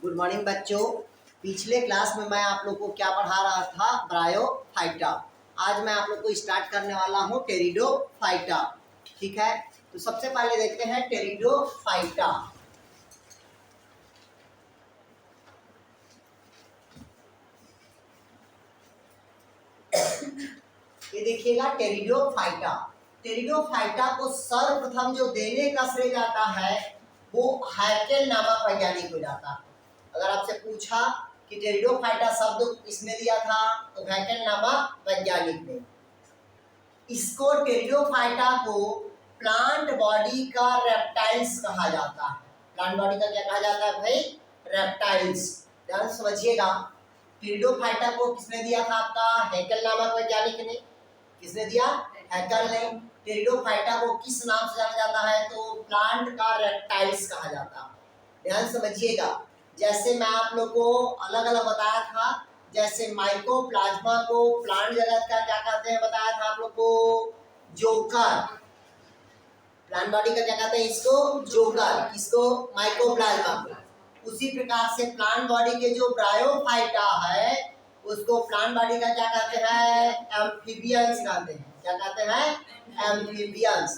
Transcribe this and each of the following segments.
Good morning बच्चों। पिछले class में मैं आप लोग को क्या पढ़ा रहा था? ब्रायोफाइटा। आज मैं आप लोग को स्टार्ट करने वाला हूँ टेरिडोफाइटा। ठीक है, तो सबसे पहले देखते हैं टेरिडोफाइटा। ये देखिएगा टेरिडोफाइटा। टेरिडोफाइटा को सर्वप्रथम जो देने का श्रेय जाता है वो हैकेल नामक वैज्ञानिक को जाता है। अगर आपसे पूछा कि टेरिडोफाइटा शब्द किसने दिया था तो हैकेल नामक वैज्ञानिक ने। इसको टेरिडोफाइटा को प्लांट बॉडी का रेप्टाइल्स कहा जाता है। प्लांट बॉडी का क्या कहा जाता है भाई? रेप्टाइल्स। ध्यान समझिएगा, टेरिडोफाइटा को किसने दिया था? आपका हैकेल नामक वैज्ञानिक ने। किसने दिया? हैकेल ने। टेरिडोफाइटा को किस नाम से जाना जाता है? तो प्लांट का रेप्टाइल्स कहा जाता है। ध्यान समझिएगा, जैसे मैं आप लोग को अलग अलग बताया था, जैसे माइकोप्लाज्मा को प्लांट जगत का क्या कहते हैं बताया था आप लोग को? जोकर। प्लांट बॉडी का क्या कहते हैं? इसको जोकर। किसको? माइकोप्लाज्मा को। उसी प्रकार से प्लांट बॉडी के जो ब्रायोफाइटा है उसको प्लांट बॉडी का क्या कहते हैं? एम्फीबियंस कहते हैं। क्या कहते हैं? एम्फीबियंस।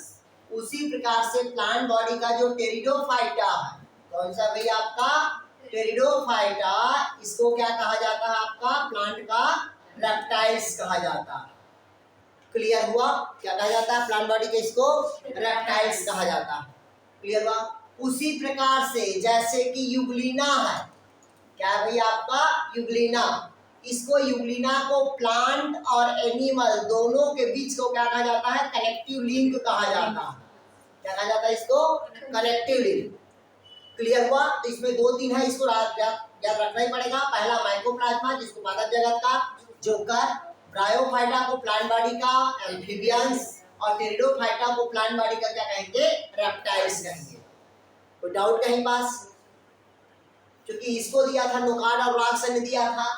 उसी प्रकार से प्लांट बॉडी का जो टेरिडोफाइटा है, कौन सा भैया? आपका टेरिडोफाइटा। इसको क्या कहा जाता है? आपका प्लांट का रेप्टाइल्स कहा जाता है। क्लियर हुआ? क्या कहा जाता है? प्लांट बॉडी के इसको रेप्टाइल्स कहा जाता है। क्लियर हुआ? उसी प्रकार से जैसे कि यूग्लिना है, क्या भैया? आपका यूग्लिना। इसको यूग्लिना को प्लांट और एनिमल दोनों के बीच को क्या कहा जाता है? कनेक्टिव लिंक कहा जाता है। क्या कहा जाता है इसको? Connective link. क्लियर हुआ? तो इसमें दो तीन है, इसको याद रखना ही पड़ेगा। पहला माइकोप्लाज्मा जिसको पादप जगत का जोकर, ब्रायोफाइटा को प्लांट बॉडी का एम्फीबियंस, और टेरिडोफाइटा को प्लांट बॉडी का क्या कहेंगे? रेप्टाइल्स कहेंगे। कोई डाउट कहीं पास? क्योंकि इसको दिया था नोकार्ड और वाग्स ने दिया था।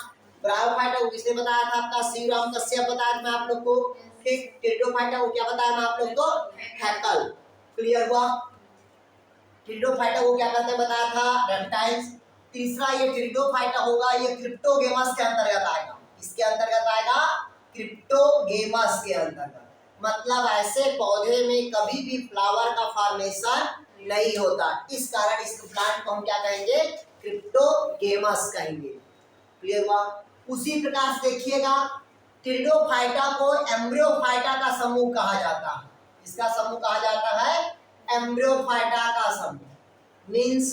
ब्रायोफाइटा को किसने बताया था? आपका शिवराम कश्यप बताया था मैं आप लोग को। ठीक, टेरिडोफाइटा को क्या बताया मैं आप लोग को? हैकेल। क्लियर हुआ? टेरिडोफाइटा को क्या कहते हैं बताया था? रेप्टाइल्स। तीसरा ये टेरिडोफाइटा होगा, ये क्रिप्टोगेमस के अंतर्गत आएगा। इसके अंतर्गत आएगा? क्रिप्टोगेमस के अंतर्गत। मतलब ऐसे पौधे में कभी भी फ्लावर का फॉर्मेशन नहीं होता, इस कारण इस प्लांट को हम क्या कहेंगे? क्रिप्टोगेमस कहेंगे। क्लियर हुआ? उसी प्रकार से देखिएगा, टेरिडोफाइटा को एम्ब्रियोफाइटा का समूह कहा जाता है। इसका समूह कहा जाता है एम्ब्रियोफाइटा का समूह। मीन्स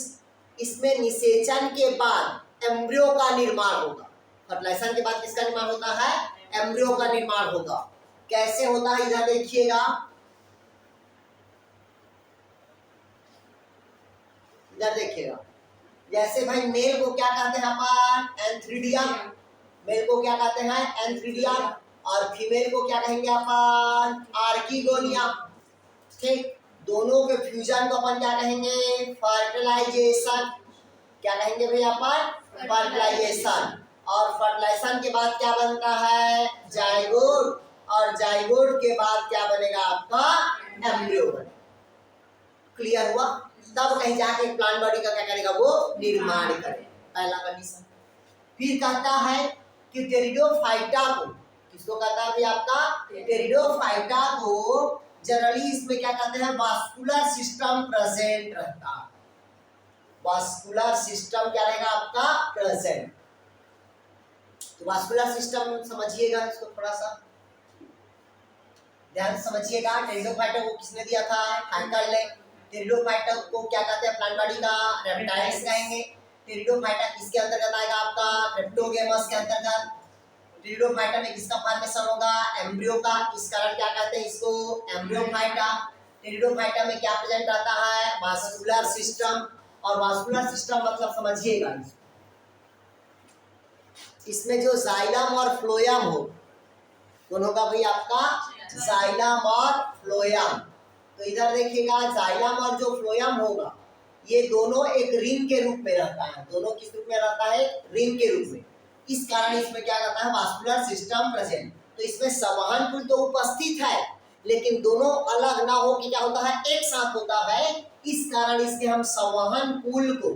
इसमें निषेचन के बाद एम्ब्रियो का निर्माण होगा। फर्टिलाइजेशन के बाद किसका निर्माण होता है? एम्ब्रियो का निर्माण होगा। कैसे होता है इधर देखिएगा, इधर देखिएगा। जैसे भाई मेल को क्या कहते हैं अपन? एंथ्रीडियम। मेल को क्या कहते हैं? एंथ्रीडियम। और फीमेल को क्या कहेंगे अपन? आर्किगोनिया। ठीक, दोनों के फ्यूजन को अपन क्या कहेंगे? फर्टिलाइजेशन। क्या कहेंगे भाई अपन? फर्टिलाइजेशन। और फर्टिलाइजेशन के बाद क्या बनता है? जाइगोट। और जाइगोट के बाद क्या बनेगा? आपका एम्ब्रियो बनेगा। क्लियर हुआ? तब कहीं जाके प्लांट बॉडी का क्या करेगा? वो निर्माण करेगा। पहला कंडीशन। फिर कहता है कि टेरिडोफाइटा को, किसको कहता है भाई? आपका टेरिडोफाइटा को जनरली इसमें क्या कहते हैं? वास्कुलर सिस्टम प्रेजेंट रहता है। वास्कुलर सिस्टम क्या रहेगा आपका? प्रेजेंट। तो वास्कुलर सिस्टम समझिएगा, इसको थोड़ा सा ध्यान समझिएगा। टेरिडोफाइटा को किसने दिया था? हैकेल ने। टेरिडोफाइटा को क्या कहते हैं? प्लांट बॉडी का रेप्टाइल्स कहेंगे। टेरिडोफाइटा किसके अंतर्गत आएगा? आपका क्रिप्टोगेमस के अंतर्गत। टेरिडोफाइटा में किसका फॉर्मेशन होगा? एम्ब्रियो का। इस कारण क्या कहते हैं इसको? एम्ब्रियोफाइटा। टेरिडोफाइटा में क्या प्रेजेंट रहता है? Vascular system. और वास्कुलर सिस्टम मतलब समझिएगा, इसमें जो जाइलम और फ्लोएम हो, कौन होगा भाई? आपका जाइलम और फ्लोएम। तो इधर देखिएगा, जाइलम और जो फ्लोएम होगा ये दोनों एक रिंग के रूप में रहता है। दोनों किस रूप में रहता है? रिंग के रूप में। इस कारण इसमें क्या रहता है? Vascular system present. तो इसमें संवहन पुल तो उपस्थित है, लेकिन दोनों अलग ना हो कि क्या होता है? एक साथ होता है। इस कारण इसके हम संवहन पुल को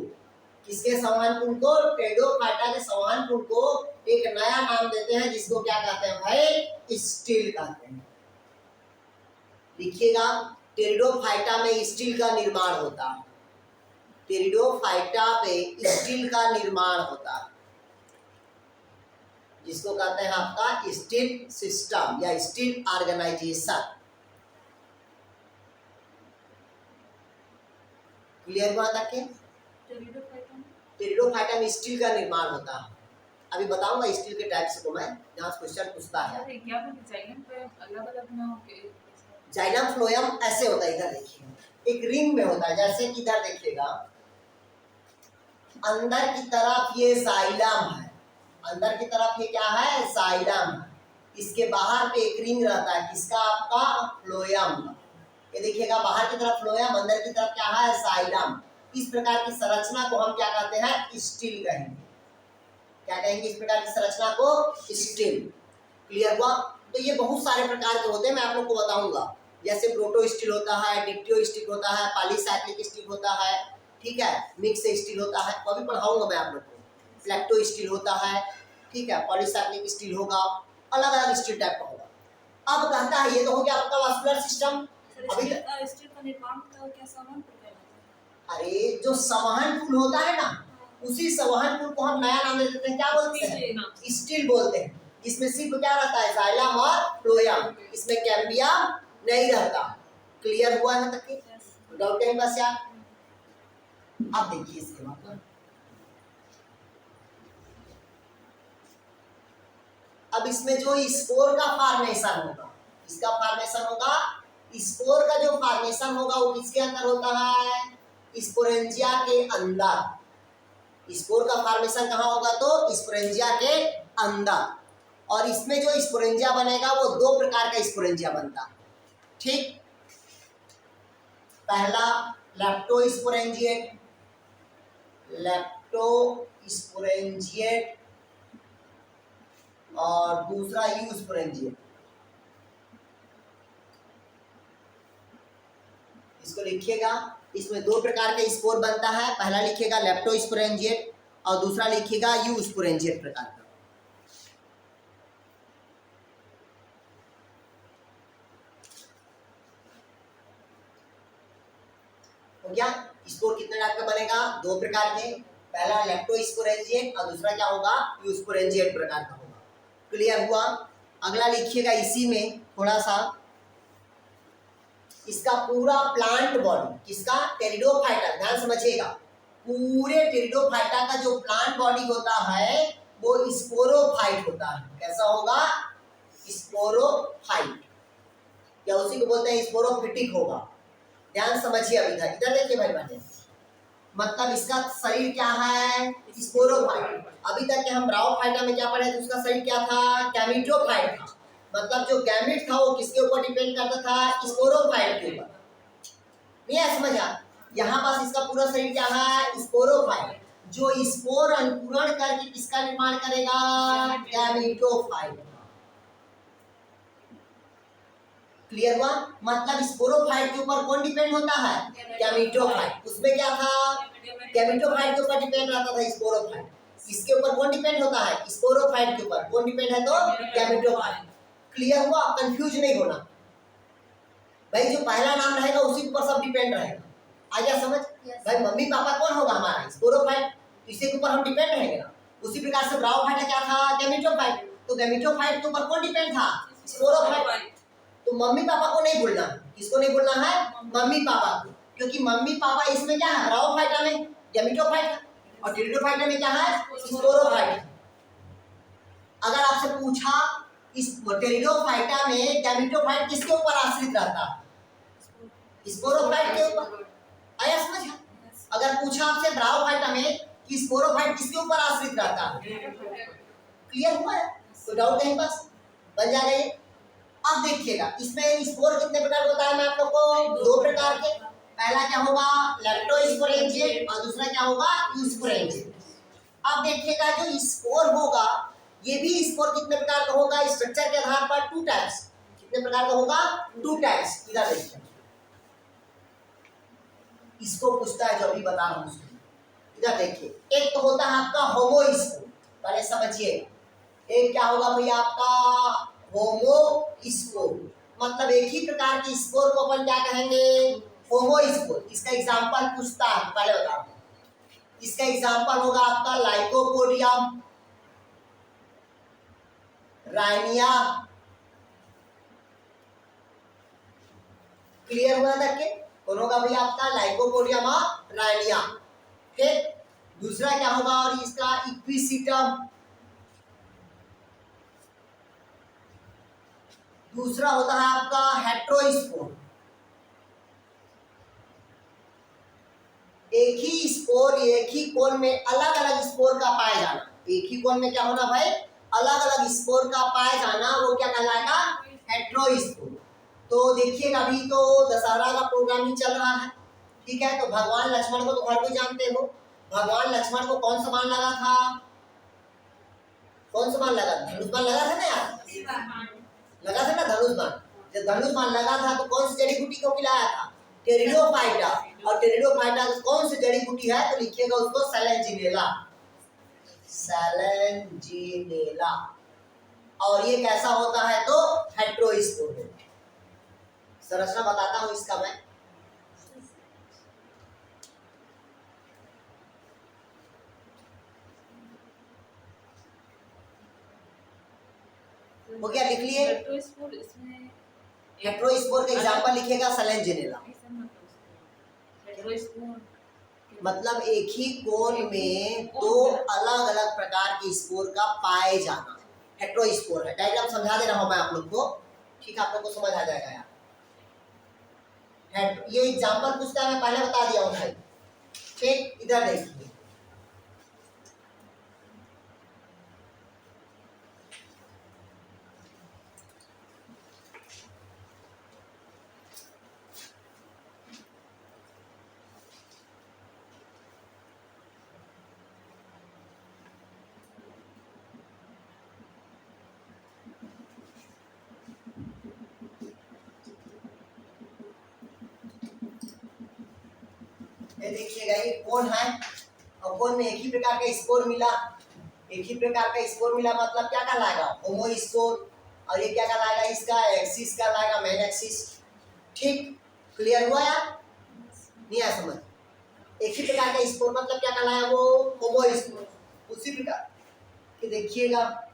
किसके संवहन पूर्ण को? टेरिडोफाइटा के संवहन पूर्ण को एक नया नाम देते हैं जिसको क्या कहते हैं भाई? स्टील कहते हैं। लिखिएगा, टेरिडोफाइटा में स्टील का निर्माण होता है। टेरिडोफाइटा पे स्टील का निर्माण होता है, जिसको कहते हैं आपका स्टील सिस्टम या स्टील ऑर्गेनाइजेशन। क्लियर हुआ तक के? टेरिडोफाइटा में स्टील का निर्माण होता है। अभी बताऊंगा स्टील के टाइप्स को मैं, जहाँ क्वेश्चन पूछता है। जाइलम फ्लोएम ऐसे होता है, इधर देखिए एक रिंग में होता है, जैसे कि इधर देखिएगा अंदर की तरफ ये जाइलम है, अंदर की तरफ ये क्या है? जाइलम है। इसके बाहर पे एक रिंग रहता है, किसका? आपका फ्लोएम। ये देखिएगा बाहर की तरफ फ्लोएम, अंदर की तरफ क्या है? जाइलम। इस प्रकार की संरचना को हम क्या कहते हैं? स्टील कहेंगे। क्या कहेंगे? इस प्रकार की संरचना को स्टील। क्लियर हुआ? तो ये बहुत सारे प्रकार के होते हैं, मैं आप लोग को बताऊंगा। जैसे प्रोटो स्टील होता है, डिक्टियो स्टील होता है, पॉलीसाइक्लिक स्टील होता है, ठीक है, मिक्स स्टील होता है, वो भी पढ़ाऊंगा मैं आप लोग को। फ्लैक्टो स्टील होता है, ठीक है, पॉलीसाइक्लिक स्टील होगा, अलग अलग स्टील टाइप का होगा। अब कहता है ये तो हो गया आपका वास्कुलर सिस्टम। अभी स्टील का निर्माण क्या संवहन पूर्ण कहलाता है? अरे जो संवहन पूर्ण होता है ना, उसी संवहन पूर्ण को हम नया नाम दे देते हैं, क्या बोलते हैं? स्टील बोलते हैं। इसमें सिर्फ क्या रहता है? जाइलम और फ्लोएम, इसमें कैम्बियम नहीं रहता। क्लियर हुआ है तक के? डाउट कहीं बस यार? अब देखिए इसके बाद अब इसमें जो स्पोर का फॉर्मेशन होगा, इसका फॉर्मेशन होगा, स्पोर का जो फॉर्मेशन होगा वो किसके अंदर होता है? स्पोरेंजिया के अंदर। स्पोर का फॉर्मेशन कहाँ होगा? तो स्पोरेंजिया के अंदर। और इसमें जो स्पोरेंजिया बनेगा वो दो प्रकार का स्पोरेंजिया बनता है, ठीक। पहला लेप्टोस्पोरेंजिएट, लेप्टोस्पोरेंजिएट, और दूसरा यूस्पोरेंजिएट। इसको लिखिएगा, इसमें दो प्रकार के स्पोर बनता है। पहला लिखिएगा लेप्टोस्पोरेंजिएट और दूसरा लिखिएगा यूस्पोरेंजिएट प्रकार का। हो गया? स्पोर कितने टाइप का बनेगा? दो प्रकार के, पहला लेप्टोस्पोरेंजिएट और दूसरा क्या होगा? यूस्पोरेंजिएट प्रकार का होगा। क्लियर हुआ? अगला लिखिएगा इसी में थोड़ा सा, इसका पूरा प्लांट बॉडी, किसका? टेरिडोफाइटा। ध्यान समझिएगा, पूरे टेरिडोफाइटा का जो प्लांट बॉडी होता है वो स्पोरोफाइट होता है। कैसा होगा? स्पोरोफाइट, या उसी को बोलते हैं स्पोरोफिटिक होगा। ध्यान समझिए, अब इधर इधर देखिए भाई बहन, मतलब इसका शरीर क्या है? स्पोरोफाइट। अभी तक के हम ब्रायोफाइटा में क्या पढ़े थे? उसका शरीर क्या था? गैमेटोफाइट था। मतलब जो गैमेट था वो किसके ऊपर डिपेंड करता था? स्पोरोफाइट के ऊपर। नहीं है समझा? यहाँ पास इसका पूरा शरीर क्या है? स्पोरोफाइट, जो स्पोर अंकुरण करके किसका निर्माण करेगा? गैमेटोफाइट। क्लियर हुआ? मतलब स्पोरोफाइट के ऊपर कौन डिपेंड होता है? गैमेटोफाइट। उसमें क्या था? गैमेटोफाइट के ऊपर डिपेंड रहता था स्पोरोफाइट। इसके ऊपर कौन डिपेंड होता है? स्पोरोफाइट के ऊपर कौन डिपेंड है? तो गैमेटोफाइट। क्लियर हुआ? कंफ्यूज नहीं होना भाई, जो पहला नाम रहेगा उसी के ऊपर सब डिपेंड रहेगा। आ गया समझ? भाई मम्मी पापा कौन होगा हमारा? स्पोरोफाइट, इसी के ऊपर हम डिपेंड रहेंगे ना। उसी प्रकार से ब्रायोफाइट क्या था? गैमेटोफाइट। तो गैमेटोफाइट के ऊपर कौन डिपेंड था? स्पोरोफाइट। तो मम्मी पापा को नहीं भूलना। किसको नहीं भूलना है? मम्मी पापा को, क्योंकि मम्मी पापा इसमें क्या है? ब्रायोफाइटा में गैमेटोफाइट है, और टेरिडोफाइटा में क्या है? स्पोरोफाइट। अगर आपसे पूछा इस टेरिडोफाइटा में गैमेटोफाइट किसके ऊपर आश्रित रहता है? स्पोरोफाइट के ऊपर। आया समझ? अगर पूछा आपसे ब्रायोफाइटा में कि स्पोरोफाइट किसके ऊपर आश्रित रहता है? क्लियर हुआ है? तो डाउट नहीं बस बन जाएगा ये। अब देखिएगा इसमें स्पोर कितने प्रकार का बताया मैं आप लोग को? दो प्रकार के। पहला क्या होगा? लेप्टोस्पोरेंजिएट, और दूसरा क्या होगा? यूस्पोरेंजिएट। अब देखिएगा जो स्पोर होगा, ये भी स्पोर कितने प्रकार का होगा? स्ट्रक्चर के आधार पर टू टाइप्स। कितने प्रकार का होगा? Two types. इधर देखिए, इसको पूछता है जो अभी बता रहा हूँ, इधर देखिए, एक तो होता है आपका होमो स्पोर, पहले समझिए। एक क्या होगा भैया आपका होमो स्पोर, मतलब एक ही प्रकार की स्पोर को अपन क्या कहेंगे, होमो स्पोर। इसका एग्जांपल पूछता है, पहले बताओ। इसका एग्जांपल होगा आपका लाइकोपोडियम, राइनिया। क्लियर हुआ तक के? कौन होगा भैया आपका लाइकोपोडियम और राइनिया। फिर दूसरा क्या होगा, और इसका इक्विसिटम, दूसरा होता है आपका हेट्रोस्पोर। एक ही स्पोर, एक ही कोन में अलग अलग स्पोर का पाया जाना, एक ही कोन में क्या होना भाई, अलग अलग स्पोर का पाया जाना, वो क्या कहलाएगा, हेट्रोस्पोर। तो देखिए अभी तो दशहरा का प्रोग्राम ही चल रहा है, ठीक है। तो भगवान लक्ष्मण को तो हर कोई जानते हो, भगवान लक्ष्मण को कौन सा बाण लगा था, कौन सा बाण लगा, धनुष बाण लगा था ना यार, लगा था ना धनुष बाण। जब धनुष बाण लगा था तो कौन सी जड़ी बूटी को खिलाया था, टेरिडोफाइटा। और टेरिडोफाइटा कौन सी जड़ी बूटी है, तो लिखिएगा उसको सैलेंजिनेला, सैलेंजिनेला। और ये कैसा होता है, तो हेट्रोस्पोर। संरचना बताता हूं इसका मैं। हो गया, लिख लिए। हेट्रोस्पोर इसमें हेट्रोस्पोर का एग्जांपल लिखिएगा सैलेंजिनेला। हेट्रोस्पोर मतलब एक ही कोन में दो अलग अलग प्रकार के स्पोर का पाए जाना, हेट्रोस्पोर है। डायग्राम समझा दे रहा हूं मैं आप लोग को, ठीक है, आप लोग को समझ आ जाएगा यार। ये एग्जांपल पूछता है, मैं पहले बता दिया हूं भाई। ठीक, इधर देखिए, ये देखिएगा, ये कोन है और कोन में एक ही प्रकार का स्पोर मिला, एक ही प्रकार का स्पोर मिला, मतलब क्या कहलाएगा, होमो स्पोर। और ये क्या कहलाएगा, इसका एक्सिस कहलाएगा, मेन एक्सिस। ठीक, क्लियर हुआ यार, नहीं आया समझ? एक ही प्रकार का स्पोर मतलब क्या कहलाया, वो होमो स्पोर। उसी प्रकार कि देखिएगा,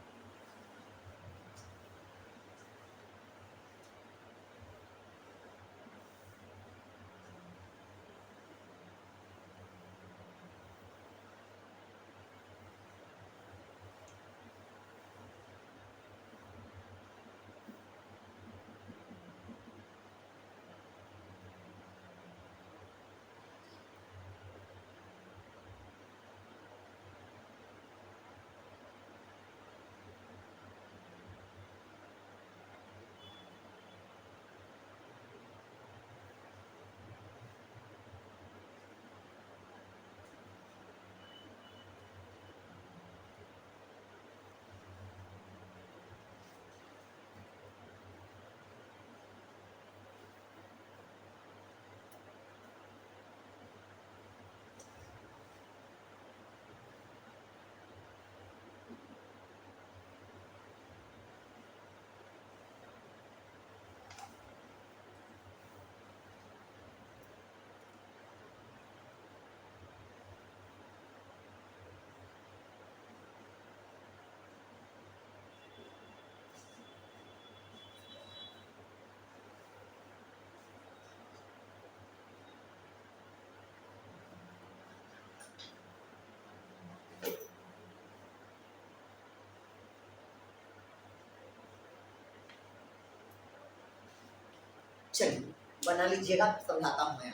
चलिए बना लीजिएगा, समझाता हूं मैं।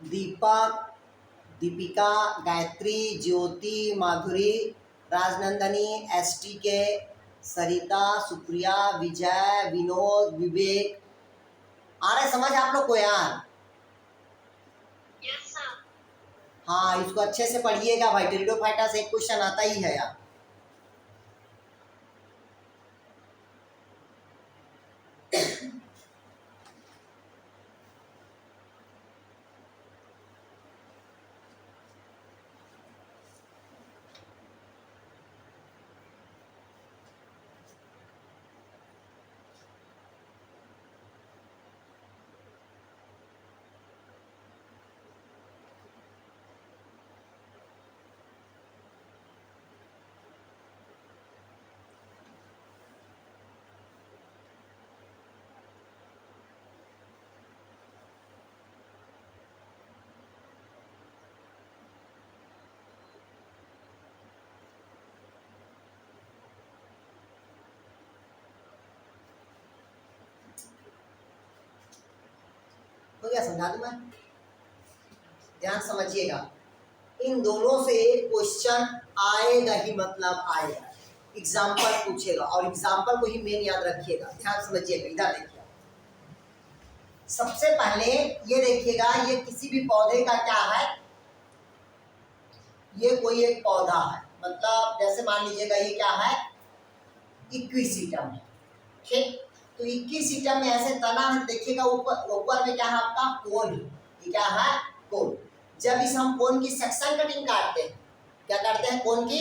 दीपक, दीपिका, गायत्री, ज्योति, माधुरी, राजनंदनी, एसटी के, सरिता, सुप्रिया, विजय, विनोद, विवेक। आ रहा है समझ आप लोग को यार? Yes sir. हाँ, इसको अच्छे से पढ़िएगा भाई, टेरिडोफाइटा से एक क्वेश्चन आता ही है यार। गया, समझा दूं मैं? ध्यान समझिएगा, इन दोनों से क्वेश्चन आएगा ही, मतलब आएगा, एग्जाम्पल पूछेगा और एग्जाम्पल को ही मेन याद रखिएगा। ध्यान समझिएगा, इधर देखिए, सबसे पहले ये देखिएगा, ये किसी भी पौधे का क्या है, ये कोई एक पौधा है, मतलब जैसे मान लीजिएगा ये क्या है, इक्विसिटम है, ठीक। तो इक्विसिटम में ऐसे तना है, देखिएगा ऊपर ऊपर में क्या है आपका कोन है, ये क्या है कोन। जब इस हम कोन की सेक्शन कटिंग काटते हैं, क्या करते हैं, कोन की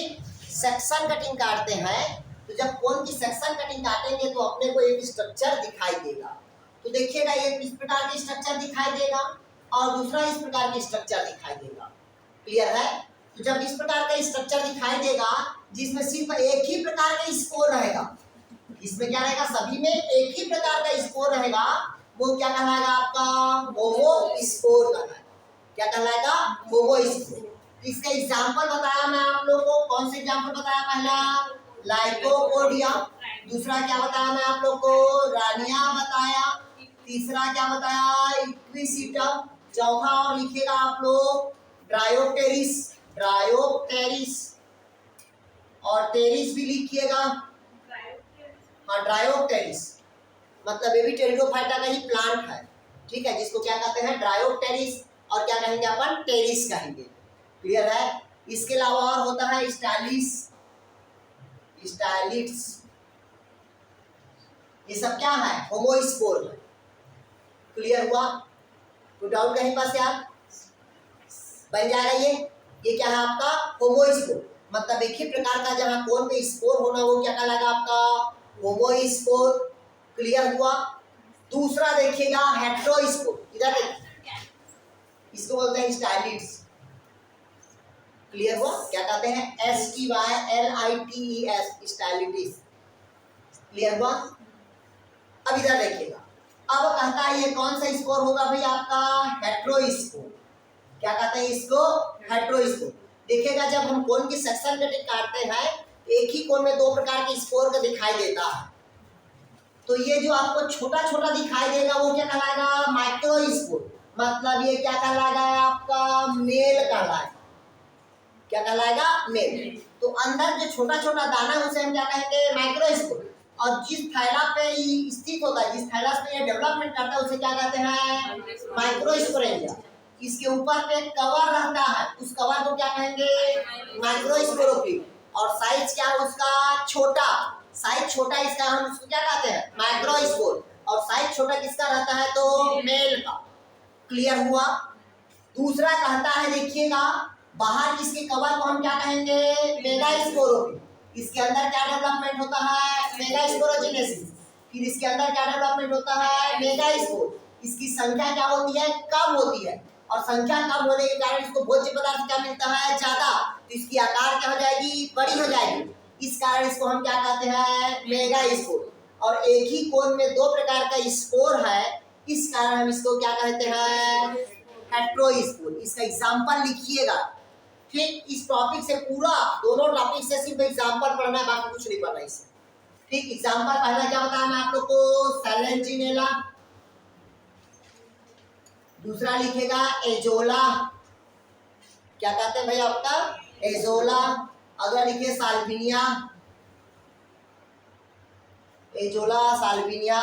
सेक्शन कटिंग काटते हैं, तो जब कोन की सेक्शन कटिंग काटेंगे तो अपने को एक स्ट्रक्चर दिखाई देगा। तो देखिएगा एक इस प्रकार की स्ट्रक्चर दिखाई देगा और दूसरा इस प्रकार की स्ट्रक्चर दिखाई देगा, क्लियर है। तो जब इस प्रकार का स्ट्रक्चर दिखाई देगा जिसमें सिर्फ एक ही प्रकार का स्पोर रहेगा, इसमें क्या रहेगा, सभी में एक ही प्रकार का स्पोर रहेगा, वो क्या कहलाएगा आपका होमोस्पोर कहलाएगा। क्या कहलाएगा, होमोस्पोर। इसका एग्जांपल बताया मैं आप लोगों को, कौन से एग्जांपल बताया, पहला लाइकोपोडिया, दूसरा क्या बताया मैं आप लोग को, रानिया बताया, तीसरा क्या बताया, इक्विसिटम, चौथा और लिखिएगा आप लोग ड्रायोप्टेरिस, ड्रायोप्टेरिस, और टेरिस भी लिखिएगा, हाँ ड्रायोप्टेरिस, मतलब ये भी टेरिडोफाइटा का ही प्लांट है, ठीक है, जिसको क्या कहते हैं ड्रायोप्टेरिस, और क्या कहेंगे अपन, टेरिस कहेंगे, क्लियर है। इसके अलावा और होता है स्टाइलिस, स्टाइलिट्स, ये सब क्या है, होमोस्पोर है, क्लियर हुआ, कोई डाउट कहीं पास यार, बन जाएगा ये क्या है आपका होमोस्पोर, मतलब एक ही प्रकार का जहां कोन पे स्पोर होना वो क्या कहलाएगा आपका होमोस्पोर, क्लियर हुआ। दूसरा देखिएगा हेटेरोस्पोर, इधर देखिए, इसको बोलते हैं स्टाइलिट्स, क्लियर हुआ, क्या कहते हैं STYLITES, स्टाइलिटिस, क्लियर हुआ। अब इधर देखिएगा, अब कहता है ये कौन सा स्पोर होगा भाई आपका हेटेरोस्पोर, क्या कहते हैं इसको, हेटेरोस्पोर। देखिएगा जब हम कोन की सेक्शन कटिंग काटते हैं एक ही कोन में दो प्रकार के स्पोर का दिखाई देता है, तो ये जो आपको छोटा छोटा दिखाई देगा वो क्या कहलाएगा, माइक्रोस्पोर, मतलब ये क्या कहलाएगा आपका मेल कहलाएगा, क्या कहलाएगा, मेल। तो अंदर जो छोटा छोटा दाना है उसे हम क्या कहेंगे, माइक्रोस्पोर, और जिस थैला पे ये स्थित होता है, जिस थैला पे ये डेवलपमेंट करता है उसे क्या कहते हैं, माइक्रोस्पोरेंजिया। इसके ऊपर पे कवर रहता है, उस कवर को क्या कहेंगे, माइक्रोस्पोरोफिल, और साइज क्या है उसका, छोटा, साइज छोटा इसका, हम उसको क्या कहते हैं, माइक्रोस्पोर, और साइज छोटा किसका रहता है, तो मेल का, क्लियर हुआ। दूसरा कहता है देखिएगा, बाहर किसके कवर को हम क्या कहेंगे, मेगास्पोरोफिल, इसके अंदर क्या डेवलपमेंट होता है, मेगास्पोरोजेनेसिस, फिर इसके अंदर क्या डेवलपमेंट होता है, मेगास्पोर, इसकी संख्या क्या होती है, कम होती है, और संख्या कम होने के कारण इसको भोज्य पदार्थ क्या मिलता है, ज्यादा, तो इसकी आकार क्या हो जाएगी, बड़ी हो जाएगी, इस कारण इसको हम क्या कहते हैं, मेगास्पोर। और एक ही कोन में दो प्रकार का स्पोर है, इस कारण हम इसको क्या कहते हैं, हेटेरोस्पोर। इसका एग्जांपल लिखिएगा, ठीक, इस टॉपिक से पूरा दोनों टॉपिक से सिर्फ एग्जांपल पढ़ना है, बाकी कुछ नहीं पढ़ना इससे, ठीक। एग्जांपल पहला क्या बताया मैं आप लोग को, सेलेंजिनेला, दूसरा लिखेगा एजोला, क्या कहते हैं भाई आपका, एजोला, अगर लिखिए साल्विनिया, एजोला, साल्विनिया,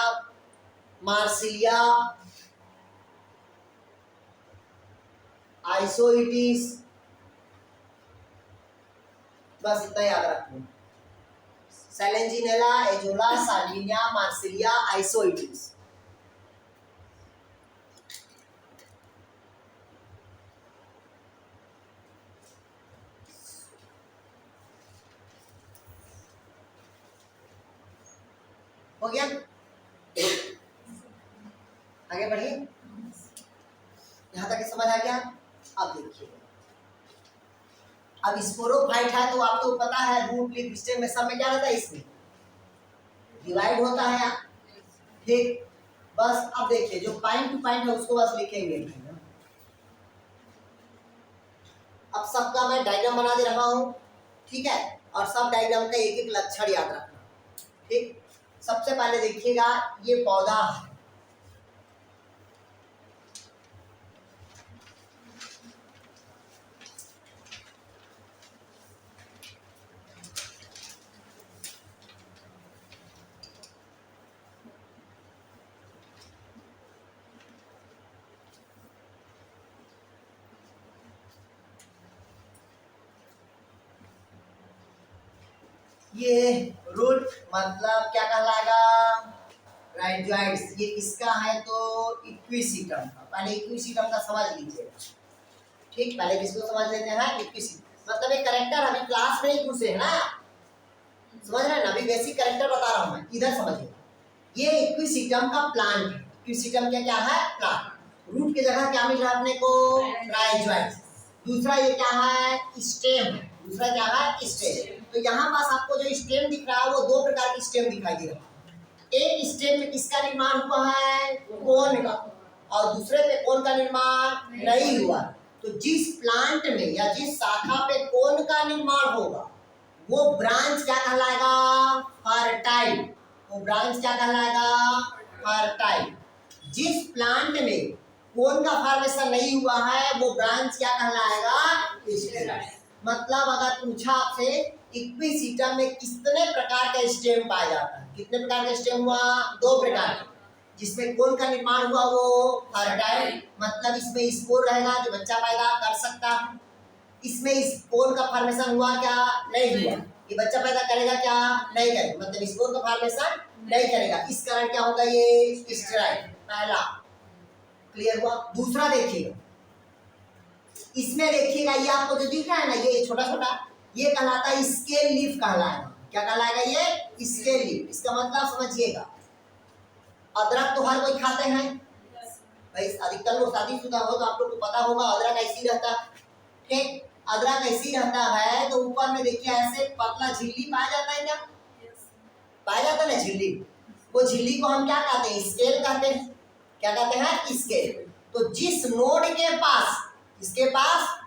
मार्सिलिया, आइसोइटिस, बस इतना याद रखना, सेलेंजिनेला, एजोला, साल्विनिया, मार्सिलिया, आइसोइटिस। हो गया, आगे बढ़िए, यहां तक समझ आ गया। अब देखिए, अब स्पोरोफाइट है तो आपको पता है रूट लीफ स्टेम में सब में क्या रहता है, इसमें डिवाइड होता है, ठीक। बस अब देखिए जो पॉइंट टू पॉइंट है उसको बस लिखेंगे, अब सबका मैं डायग्राम बना दे रहा हूं, ठीक है, और सब डायग्राम का एक एक लक्षण याद रखना, ठीक। सबसे पहले देखिएगा ये पौधा है, ये रूट मतलब क्या कहलाएगा, राइजॉइड्स। ये किसका है तो इक्विसिटम का। पहले इक्विसिटम का समझ लीजिए, ठीक। पहले किसको समझ लेते हैं, इक्विसिटम मतलब एक करेक्टर। अभी क्लास में ही घुसे है ना, समझ रहे हैं ना, अभी बेसिक करेक्टर बता रहा हूं मैं, इधर समझिए। ये इक्विसिटम का प्लांट है। इक्विसिटम क्या क्या है, प्लांट। रूट की जगह क्या मिल रहा है अपने को, राइजॉइड्स। दूसरा ये क्या है, स्टेम है। दूसरा क्या है, स्टेम। तो यहाँ पास आपको जो स्टेम दिख रहा है वो दो प्रकार की स्टेम दिखाई दे रहा है। एक स्टेम में किसका निर्माण हुआ है, कोन का, और दूसरे पे कोन का निर्माण नहीं हुआ। तो जिस प्लांट में या जिस शाखा पे कोन का निर्माण होगा वो ब्रांच क्या कहलाएगा, फर्टाइल। वो ब्रांच क्या कहलाएगा, फर्टाइल। जिस प्लांट में कोन का फॉर्मेशन नहीं हुआ है वो ब्रांच क्या कहलाएगा, स्टेम। मतलब अगर पूछा आपसे इक्विसिटम में कितने प्रकार का स्टेम पाया जाता है, कितने प्रकार का स्टेम हुआ, दो प्रकार का। जिसमें कोन का निर्माण हुआ वो फर्टाइल, मतलब इसमें स्पोर रहेगा जो बच्चा पैदा कर सकता है। इसमें इस कोन का फॉर्मेशन हुआ क्या, नहीं हुआ। ये बच्चा पैदा करेगा क्या, नहीं करेगा, मतलब स्पोर का फॉर्मेशन नहीं करेगा। इस कारण क्या होगा, ये स्टेराइल। पहला क्लियर हुआ। दूसरा देखिएगा, इसमें देखिएगा ये आपको जो दिख रहा है ना, ये छोटा छोटा, ये कहलाता है स्केल लीफ कहलाएगा। क्या कहलाएगा, ये स्केल लीफ। इसका मतलब समझिएगा, अदरक तो हर कोई खाते हैं भाई, अधिकतर लोग शादीशुदा हो तो आप लोग को पता होगा अदरक ऐसी रहता है, ठीक। अदरक ऐसी रहता है तो ऊपर में देखिए ऐसे पतला झिल्ली पाया जाता है, क्या पाया जाता है ना झिल्ली। वो झिल्ली को हम क्या कहते हैं, स्केल कहते हैं। क्या कहते हैं, स्केल। तो जिस नोड के पास, इसके पास,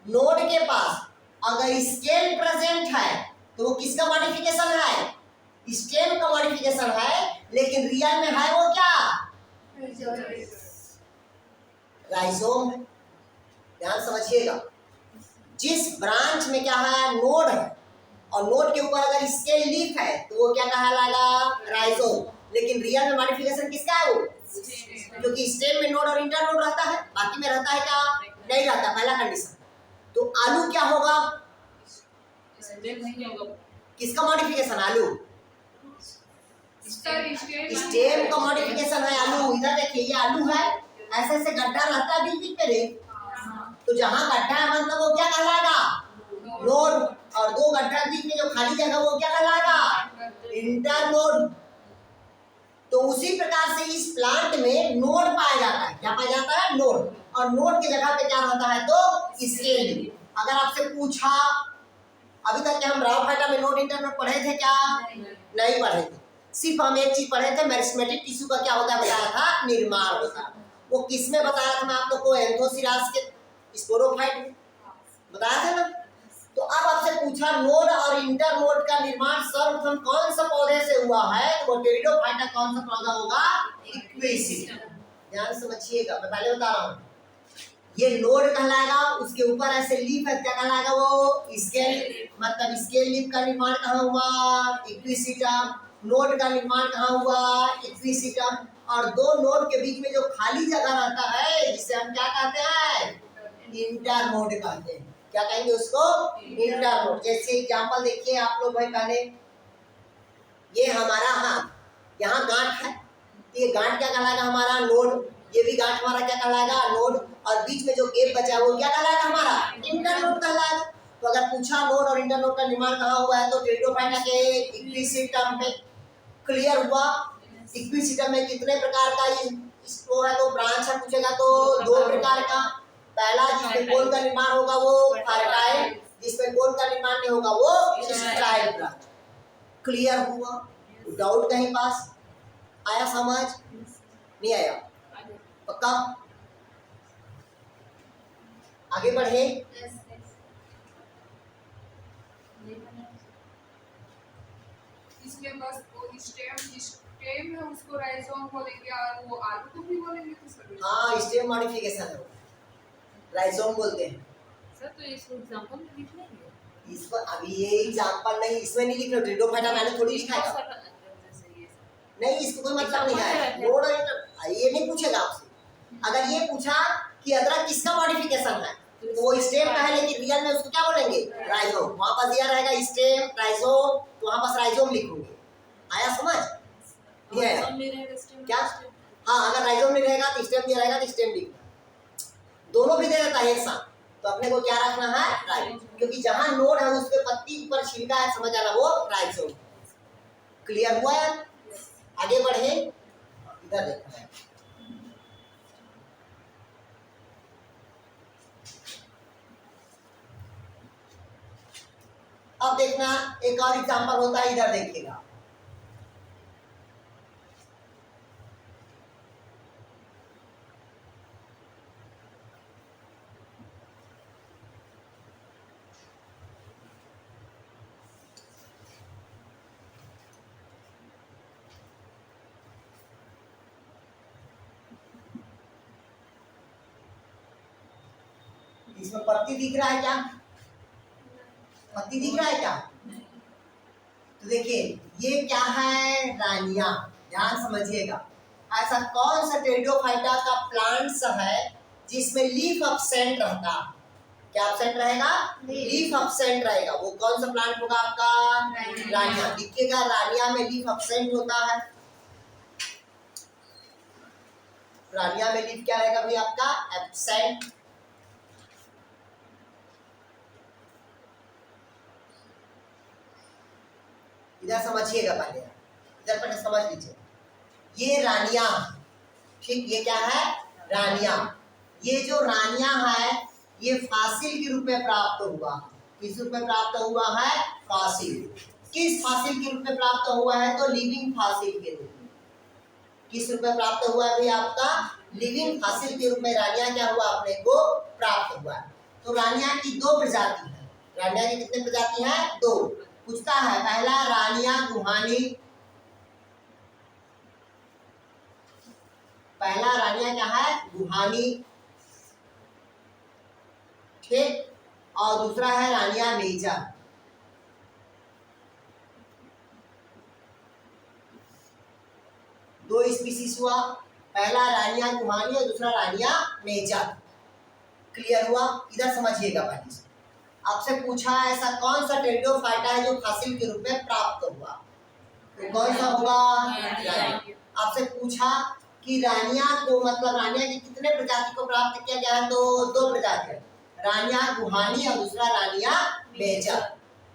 नोड के पास अगर स्केल प्रेजेंट है तो वो किसका मॉडिफिकेशन है, स्टेम का मॉडिफिकेशन है। लेकिन रियल में है वो क्या, राइजोम। ध्यान समझिएगा, जिस ब्रांच में क्या है, नोड है, और नोड के ऊपर अगर स्केल लीफ है तो वो क्या कहलाएगा, राइजोम। लेकिन रियल में मॉडिफिकेशन किसका है वो, क्योंकि स्टेम में नोड और इंटर नोड रहता है, बाकी में रहता है क्या, नहीं रहता। पहला कंडीशन। तो आलू क्या होगा, किसका मॉडिफिकेशन, आलू, स्टेम का मॉडिफिकेशन है आलू। इधर देखिए ये आलू है, ऐसे ऐसे गड्ढा रहता है बीच बीच में रे, तो जहां गड्ढा है मतलब वो क्या कहलाएगा, नोड। और दो गड्ढा बीच में जो खाली जगह वो क्या कहलाएगा, इंटर नोड। तो उसी प्रकार से इस प्लांट में नोड पाया जाता है। क्या पाया जाता है, नोड। और नोड की जगह पे क्या रहता है तो स्केल। अगर आपसे पूछा, अभी तक के हम राउफाइटा में नोड इंटर नोड पढ़े थे क्या, नहीं पढ़े थे। सिर्फ हम एक चीज पढ़े थे, मेरिस्टेमेटिक टिश्यू का क्या होता है बताया था, निर्माण होता है। वो किसमें बताया था मैं आप लोग को, एंथोसिरास के स्पोरोफाइट में बताया था ना। तो अब आपसे पूछा नोड और इंटर नोड का निर्माण सर्वप्रथम कौन सा पौधे से हुआ है, तो वो टेरिडोफाइटा कौन सा पौधा होगा, इक्विसिटम। ध्यान समझिएगा, मैं पहले बता रहा हूँ। ये नोड कहलाएगा, उसके ऊपर ऐसे लीफ है, क्या कहलाएगा वो, स्केल। मतलब स्केल लीफ का निर्माण कहाँ हुआ, इक्विसिटम। नोड का निर्माण कहाँ हुआ, इक्विसिटम। और दो नोड के बीच में जो खाली जगह रहता है जिसे हम क्या कहते हैं, इंटर नोड कहते हैं। क्या कहेंगे उसको, इंटर नोड। जैसे एग्जांपल देखिए आप लोग भाई, पहले ये हमारा हाथ, यहाँ गांठ है, ये गांठ क्या कहलाएगा हमारा, नोड। ये भी गांठ हमारा क्या कहलाएगा, नोड। और बीच में जो गैप बचा वो क्या कहलाएगा हमारा, इंटर नोड कहलाएगा। तो अगर पूछा नोड और इंटर नोड का निर्माण कहाँ हुआ है तो टेरिडोफाइटा के इक्विसिटम में। क्लियर हुआ। इक्विसिटम में कितने प्रकार का इसको है तो ब्रांच है, पूछेगा तो दो प्रकार का। पहला जिसमें कोन का निर्माण होगा वो फर्टाइल, जिसमें कोन का निर्माण नहीं होगा वो स्टेराइल ब्रांच। क्लियर हुआ, डाउट कहीं पास आया, समझ नहीं आया, पक्का। आगे बढ़े। इसमें बस वो स्टेम है उसको राइजोम बोलेंगे, और वो आलू को भी बोलेंगे तो सर। हाँ, स्टेम मॉडिफिकेशन है, राइजोम बोलते हैं सर। तो इसको एग्जांपल में लिख लेंगे, इस पर। अभी ये एग्जांपल नहीं, इसमें नहीं लिख रहे, टेरिडोफाइटा मैंने थोड़ी लिखा है, नहीं इसको कोई मतलब नहीं है। नोड और इंटर ये नहीं पूछेगा आपसे। अगर ये पूछा कि अदरक किसका मॉडिफिकेशन है तो वो स्टेम का है, लेकिन रियल में उसको क्या बोलेंगे? राइजोम। वहां पर दिया रहेगा स्टेम राइजोम, तो वहां पर राइजोम लिखोगे। आया समझ? ये है क्या? हाँ, अगर राइजोम नहीं रहेगा तो स्टेम दिया रहेगा तो स्टेम लिखना। दोनों भी दे देता है एक साथ, तो अपने को क्या रखना है? राइजोम, क्योंकि जहां नोड है उस पे पत्ती पर छिलका है, समझ आना, वो राइजोम। क्लियर हुआ यार? आगे बढ़े, इधर देखना है। अब देखना एक और एग्जांपल होता है, इधर देखिएगा। इसमें पत्ती दिख रहा है क्या? पत्ती दिख रहा है क्या? तो देखिए ये क्या है? रानिया। ध्यान समझिएगा, ऐसा कौन सा टेरिडोफाइटा का प्लांट्स है जिसमें लीफ एब्सेंट रहता है? क्या एब्सेंट रहेगा? लीफ एब्सेंट रहेगा। वो कौन सा प्लांट होगा आपका? रानिया। देखिएगा रानिया में लीफ एब्सेंट होता है। रानिया में लीफ क्या रहेगा भाई आपका? एब्सेंट। इधर समझिएगा, पहले इधर पहले समझ लीजिए। ये रानिया, ठीक, ये क्या है? रानिया। ये जो रानिया है ये फासिल के रूप में प्राप्त हुआ। किस रूप में प्राप्त हुआ है? फासिल। किस फासिल के रूप में प्राप्त हुआ है? तो लिविंग फासिल के रूप में। किस रूप में प्राप्त हुआ है भाई आपका? लिविंग फासिल के रूप में रानिया क्या हुआ? अपने को प्राप्त हुआ। तो रानिया की दो प्रजाति है। रानिया की कितने प्रजाति है? दो। पूछता है पहला रानिया गुहानी। पहला रानिया क्या है? गुहानी, ठीक। और दूसरा है रानिया मेजा। दो स्पीसीज हुआ, पहला रानिया गुहानी और दूसरा रानिया मेजा। क्लियर हुआ? इधर समझिएगा पहले से। आपसे पूछा ऐसा कौन सा टेरिडोफाइटा है जो फासिल के रूप में प्राप्त हुआ? तो कौन सा होगा? रानिया। आपसे पूछा कि रानिया को, मतलब रानिया की कितने प्रजाति को प्राप्त किया गया है? तो दो प्रजाति, रानिया गुहानी और दूसरा रानिया मेजा।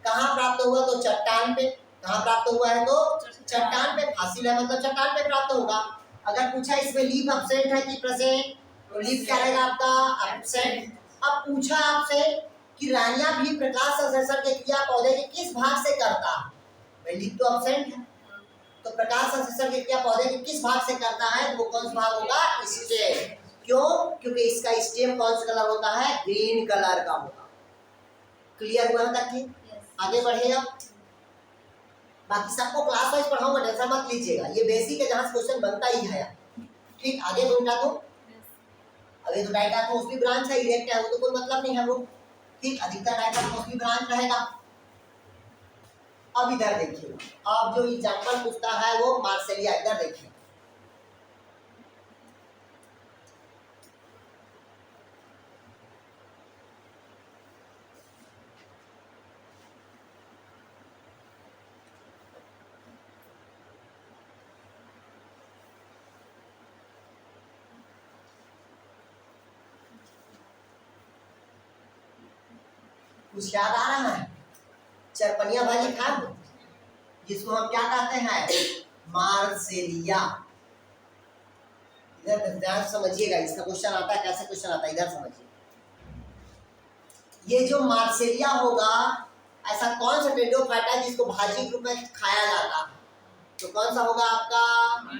कहाँ प्राप्त हुआ? तो चट्टान पे। कहाँ प्राप्त हुआ है? तो चट्टान पे। फासिल है मतलब चट्टान पे प्राप्त होगा। अगर पूछा इसमें लीफ एब्सेंट है कि प्रेजेंट, तो लीफ क्या रहेगा आपका? एब्सेंट। अब पूछा आपसे कि रानिया भी प्रकाश संश्लेषण की क्रिया पौधे के किस भाग से करता है? भाई लीफ तो एब्सेंट है, तो प्रकाश संश्लेषण की क्रिया पौधे के किस भाग से करता है? तो वो कौन सा भाग होगा? स्टेम। क्यों? क्योंकि इसका स्टेम कौन सा कलर होता है? ग्रीन कलर का होगा। क्लियर हुआ तक? आगे बढ़ेगा। बाकी सबको क्लास वाइज पढ़ाऊंगा, टेंशन मत लीजिएगा। ये बेसिक है, जहां से क्वेश्चन बनता ही है। ठीक, आगे बढ़ा तो अभी तो डाइकोटोमी ब्रांच है, इरेक्ट है, वो तो कोई मतलब नहीं है वो। ठीक, अधिकतर डाइकोटोमी ब्रांच रहेगा। अब इधर देखिए, अब जो एग्जांपल पूछता है वो मार्सेलिया। इधर देखिए, कुछ याद आ रहा है? चरपनिया भाजी खाद, जिसको हम क्या कहते हैं? मार्सेलिया। इधर ध्यान समझिएगा, इसका क्वेश्चन आता है। कैसे क्वेश्चन आता है? इधर समझिए। ये जो मार्सेलिया होगा, ऐसा कौन सा टेरिडोफाइटा है जिसको भाजी के रूप में खाया जाता है? तो कौन सा होगा आपका?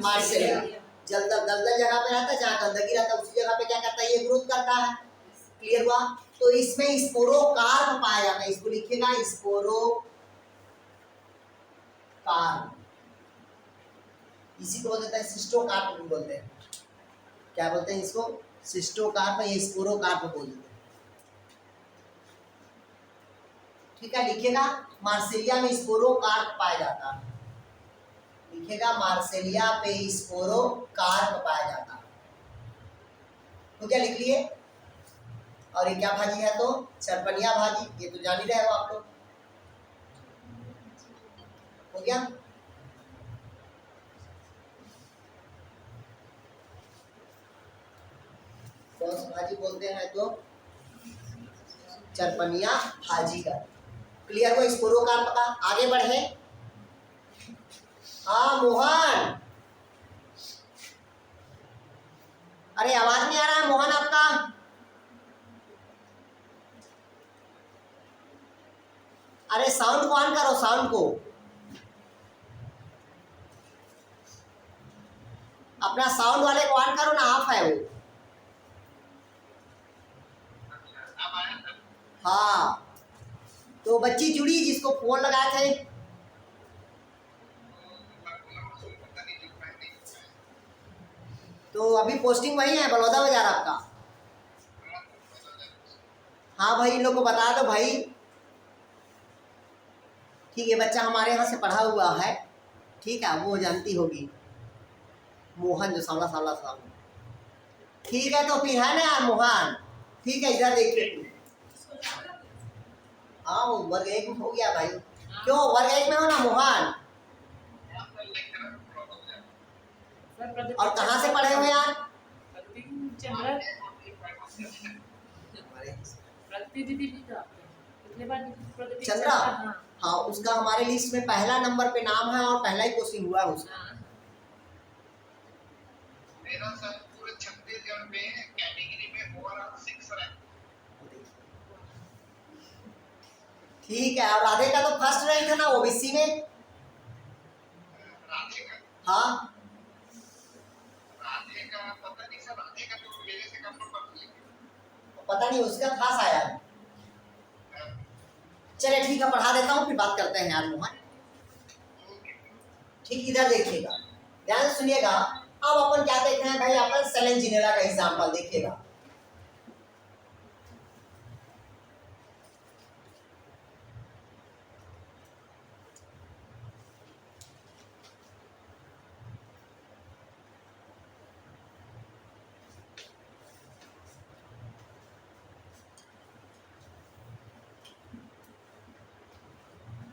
मार्सेलिया। दलदल जगह पे रहता है, जहाँ गंदगी रहता है उसी जगह पे क्या करता है? ये ग्रोथ करता है। क्लियर हुआ? तो इसमें स्पोरोकार्प पाया जाता है। इसको लिखिएगा, स्पोरोकार्प। इसी को बोलते हैं सिस्टोकार्प भी बोलते हैं। क्या बोलते हैं इसको? सिस्टोकार्प या स्पोरोकार्प बोलते हैं। ठीक है, लिखिएगा मार्सेलिया में स्पोरोकार्प पाया जाता है। लिखिएगा मार्सेलिया पे स्पोरोकार्प पाया जाता है। तो क्या लिख लिए? और ये क्या भाजी है तो चरपनिया भाजी, ये तो जान ही रहे हो आप लोग। हो गया। कौन सी भाजी बोलते हैं तो चरपनिया भाजी का। क्लियर हुआ, इसको रोक आप पका, आगे बढ़े। हाँ मोहन, अरे आवाज नहीं आ रहा है मोहन आपका। अरे साउंड को ऑन करो, साउंड को, अपना साउंड वाले को ऑन करो ना, ऑफ है वो। हाँ, तो बच्ची जुड़ी जिसको फोन लगाए थे, तो अभी पोस्टिंग वही है बड़ौदा बाजार आपका। हाँ भाई, इन लोग को बता दो भाई। ठीक है, बच्चा हमारे यहाँ से पढ़ा हुआ है, ठीक है, वो जानती होगी मोहन, जो सामना सामना सामने। ठीक है, तो फिर है ना यार मोहन, ठीक है, इधर देखिए तू। हाँ, वो वर्ग 1 में हो गया भाई। क्यों वर्ग 1 में हो ना मोहन? और कहाँ से पढ़े हुए यार? चंद्रा, हाँ, उसका हमारे लिस्ट में पहला नंबर पे नाम है और पहला ही कोचिंग हुआ है उसका। मेरा सर पूरे छत्तीसगढ़ में कैटेगरी में ओवरऑल 6 रैंक। ठीक है, और राधे का तो फर्स्ट रैंक है ना ओबीसी में। राधे का, हाँ, राधे का पता नहीं सर, राधे का तो मेरे से कम नंबर मिलेगा। पता नहीं, उसका खास आया है। चले ठीक है, पढ़ा देता हूँ, फिर बात करते हैं यार मोहन। ठीक, इधर देखिएगा, ध्यान से सुनिएगा। अब अपन क्या देख रहे हैं भाई, अपन सेलेन जिनेरा का एग्जांपल देखिएगा।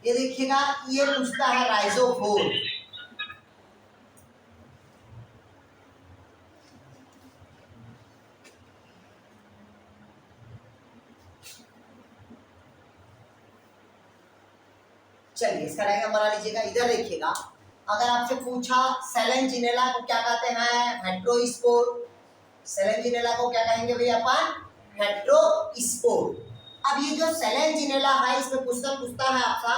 ये देखिएगा, ये पूछता है राइजोफोर। चलिए, इसका डायग्राम बना लीजिएगा। इधर देखिएगा, अगर आपसे पूछा सेलेन जिनेला को क्या कहते हैं, हेट्रोस्पोर। सेलेन जिनेला को क्या कहेंगे भाई अपन, हेट्रोस्पोर। अब ये जो सेलेन जिनेला है, इसमें क्वेश्चन पूछता है आपका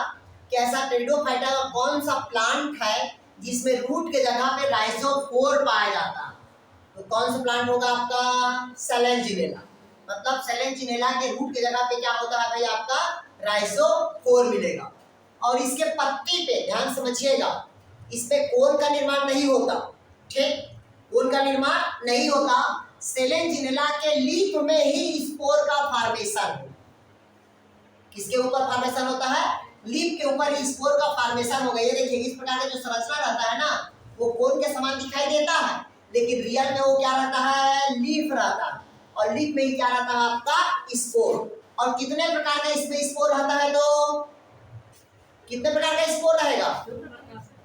कि ऐसा टेरिडोफाइटा का कौन सा प्लांट है जिसमें रूट के जगह पे राइजोफोर पाया जाता है। तो कौन सा प्लांट होगा आपका, सेलेन जिनेला। मतलब सेलेन जिनेला के रूट के जगह पे क्या होता है भाई, आपका राइजोफोर मिलेगा। और इसके पत्ती पे ध्यान समझिएगा, इसमें कोन का निर्माण नहीं होता, ठीक, कोन का निर्माण नहीं होता। सेलेन जिनेला के लीफ में ही स्पोर का फॉर्मेशन हो। किसके ऊपर फॉर्मेशन होता है, लीफ के ऊपर स्पोर का फॉर्मेशन हो गया। ये देखिए, इस प्रकार का जो संरचना रहता है ना, वो कोन के समान दिखाई देता है, लेकिन रियल में वो क्या रहता है, लीफ रहता है। और लीफ में ही क्या रहता है आपका, स्पोर। और कितने प्रकार का इसमें स्पोर रहता है, तो कितने प्रकार का स्पोर रहेगा,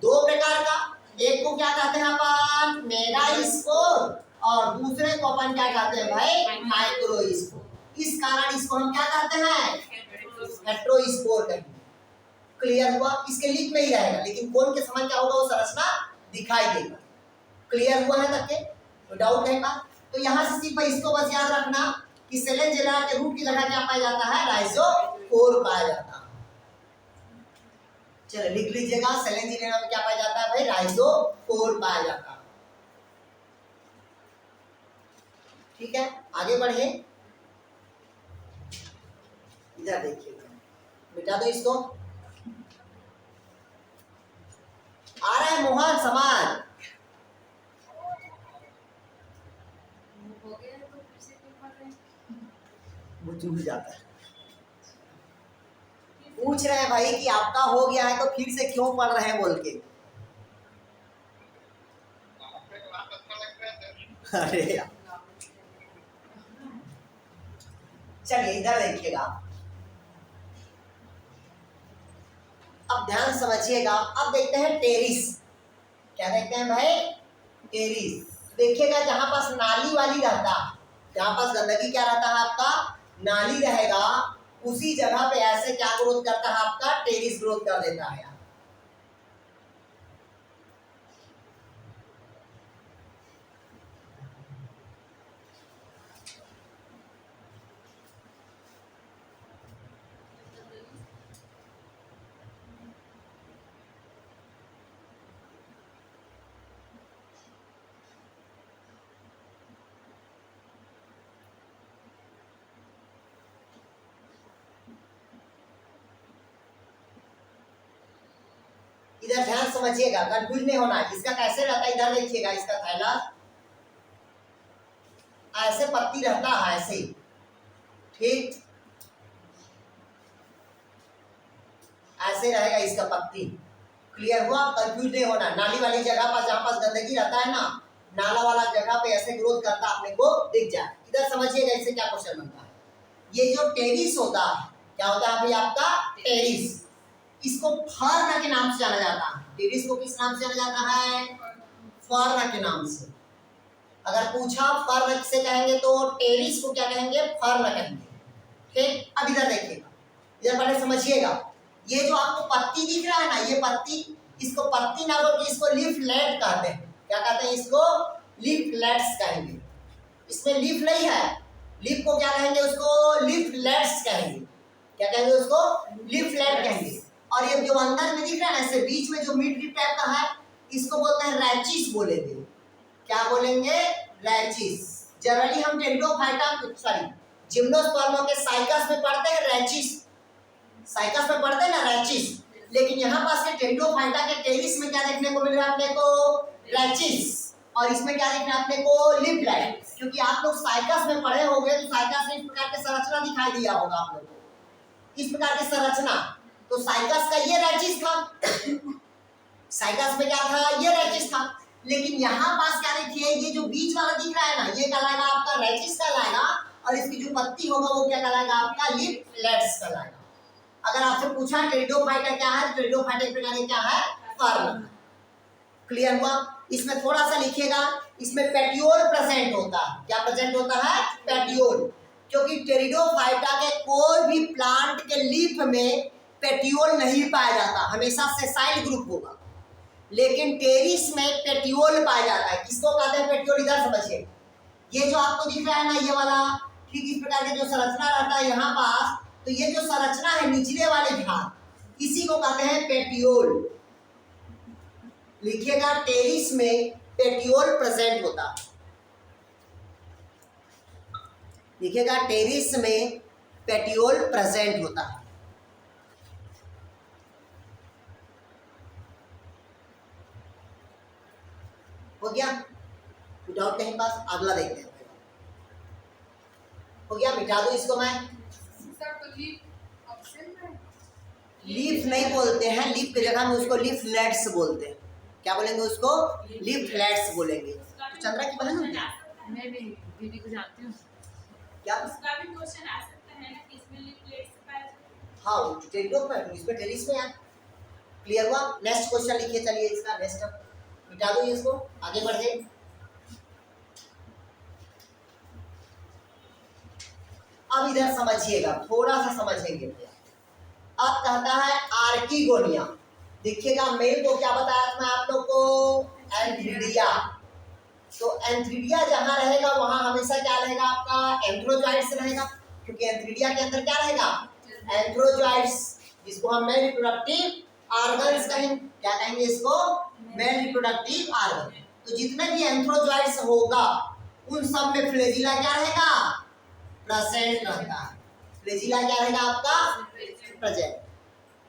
2 प्रकार का। एक को क्या कहते हैं अपन, मेगा स्पोर, और दूसरे को अपन क्या कहते हैं भाई, माइक्रो स्पोर। इस कारण इसको हम क्या कहते हैं, हेट्रोस्पोर कहेंगे। क्लियर हुआ, इसके लीफ में ही रहेगा, लेकिन कोन के समान क्या होगा, वो संरचना दिखाई देगा। क्लियर हुआ है तक के, तो डाउट रहेगा। तो यहाँ से सिर्फ इसको बस याद रखना कि सेलेन जिनेला के रूट की जगह क्या पाया जाता है, राइजोफोर पाया जाता है। चलो लिख लीजिएगा, सेलेन जिनेला में क्या पाया जाता है भाई, राइजोफोर पाया जाता है। ठीक है, आगे बढ़े। इधर देखिएगा, मिटा दो इसको। आ रहा है मोहन समाज, हो गया तो फिर से क्यों पढ़ रहे हैं? वो चूक जाता है। पूछ रहे हैं भाई कि आपका हो गया है तो फिर से क्यों पढ़ रहे हैं बोल के। आपका क्लास अच्छा लगता है सर। अरे यार, चलिए इधर देखिएगा, अब ध्यान समझिएगा। अब देखते हैं टेरिस। क्या देखते हैं भाई? टेरिस। देखिएगा जहां पास नाली वाली रहता है, जहां पास गंदगी क्या रहता है आपका, नाली रहेगा, उसी जगह पे ऐसे क्या ग्रोथ करता है आपका, टेरिस ग्रोथ कर देता है। इधर ध्यान समझिएगा, कंफ्यूज नहीं होना। इसका कैसे रहता है, इधर देखिएगा, इसका थैला ऐसे पत्ती रहता है, ऐसे, ठीक ऐसे रहेगा इसका पत्ती। क्लियर हुआ? कंफ्यूज नहीं होना। नाली वाली जगह पर जहां पास गंदगी रहता है ना, नाला वाला जगह पे ऐसे ग्रोथ करता अपने को दिख जाए। इधर समझिएगा इससे क्या क्वेश्चन बनता है। ये जो टेरिस होता है, क्या होता है भाई आपका, टेरिस। इसको फर्न के नाम से जाना जाता है। टेरिस को किस नाम से जाना जाता है? फर्न के नाम से। अगर पूछा फर्न किसे कहेंगे तो टेरिस को क्या कहेंगे, फर्न कहेंगे। ठीक, अब इधर देखिएगा, इधर पहले समझिएगा। ये जो आपको पत्ती दिख रहा है ना, ये पत्ती, इसको पत्ती ना बोल के इसको लीफलेट कहते हैं। क्या कहते हैं इसको? लीफलेट्स कहेंगे। इसमें लीफ नहीं है, लीफ को क्या कहेंगे, उसको लीफलेट्स कहेंगे। क्या कहेंगे उसको? लीफलेट कहेंगे। और ये जो अंदर में दिख रहा है ना, इससे बीच में जो मिड लीफ टाइप का है, इसको बोलते हैं रैचिस बोलेंगे। क्या बोलेंगे? रैचिस। जनरली हम टेरिडोफाइटा, सॉरी, जिम्नोस्पर्म के साइकस में पढ़ते हैं रैचिस, साइकस में पढ़ते हैं ना रैचिस। लेकिन यहाँ पास के टेरिडोफाइटा के टेरिस में क्या देखने को मिल रहा है अपने को? रैचिस। और इसमें क्या देखना है अपने को? लीफलेट। क्योंकि आप लोग साइकस में पढ़े होंगे तो साइकस में इस प्रकार की संरचना दिखाई दिया होगा आप लोगों को, इस प्रकार की संरचना। तो साइकस का ये रैचिस था, साइकस में क्या था? ये रैचिस था। लेकिन यहाँ पास क्या देखिए, ये जो बीच वाला दिख रहा है ना, ये कहलाएगा आपका रैचिस कहलाएगा, और इसकी जो पत्ती होगा वो क्या कहलाएगा आपका? लीफलेट्स कहलाएगा। अगर आपसे पूछा टेरिडोफाइटा क्या है, टेरिडोफाइटा एक प्रकार क्या है? फर्न। क्लियर हुआ? इसमें थोड़ा सा लिखिएगा, इसमें पेटियोल प्रेजेंट होता है। क्या प्रेजेंट होता है? पेटियोल। क्योंकि टेरिडोफाइटा के कोई भी प्लांट के लीफ में पेटियोल नहीं पाया जाता, हमेशा सेसाइल ग्रुप होगा। लेकिन टेरिस में पेटियोल पाया जाता है। किसको कहते हैं पेटियोल? इधर समझिए, ये जो आपको दिख रहा है ना, ये वाला, ठीक इस प्रकार की जो संरचना रहता है यहाँ पास, तो ये जो संरचना है निचले वाले भाग, इसी को कहते हैं पेटियोल। लिखिएगा, टेरिस में पेटियोल प्रेजेंट होता है। लिखिएगा, टेरिस में पेटियोल प्रेजेंट होता है। हो गया? डाउट कहीं पास? अगला देखते हैं। हो गया? मिटा दो इसको मैं। सर तो लीफ ऑप्शन है, लीफ नहीं बोलते हैं, लीफ की जगह में उसको लीफलेट्स बोलते हैं। क्या बोलेंगे उसको? लीफलेट्स बोलेंगे। तो चंद्रा की बहन है क्या? मैं भी दीदी को जानती हूँ। क्या? उसका भी क्वेश्चन आ सकता है ना कि इसमें लीफलेट्स पाया जाता है। हाँ, वो टेरिडो पर, इसमें टेरिस में यार। क्लियर हुआ? नेक्स्ट क्वेश्चन लिखिए। चलिए इसका नेक्स्ट, मिटा दो इसको, आगे बढ़े। अब इधर समझिएगा, थोड़ा सा समझेंगे। अब कहता है आर्किगोनिया। देखिएगा, मेल को क्या बताया था मैं आप लोग को? एंथ्रिडिया। तो एंथ्रिडिया जहां रहेगा वहां हमेशा क्या रहेगा आपका? एंथ्रोजॉइड्स रहेगा। क्योंकि एंथ्रिडिया के अंदर क्या रहेगा? एंथ्रोजॉइड्स, जिसको हम मेल रिप्रोडक्टिव ऑर्गन्स कहेंगे। क्या कहेंगे इसको? Male reproductive organ. तो जितने भी एंथ्रोजॉइड्स होगा उन सब में फ्लैजिला क्या रहेगा? प्रेजेंट रहता है। फ्लैजिला क्या रहेगा आपका? प्रेजेंट।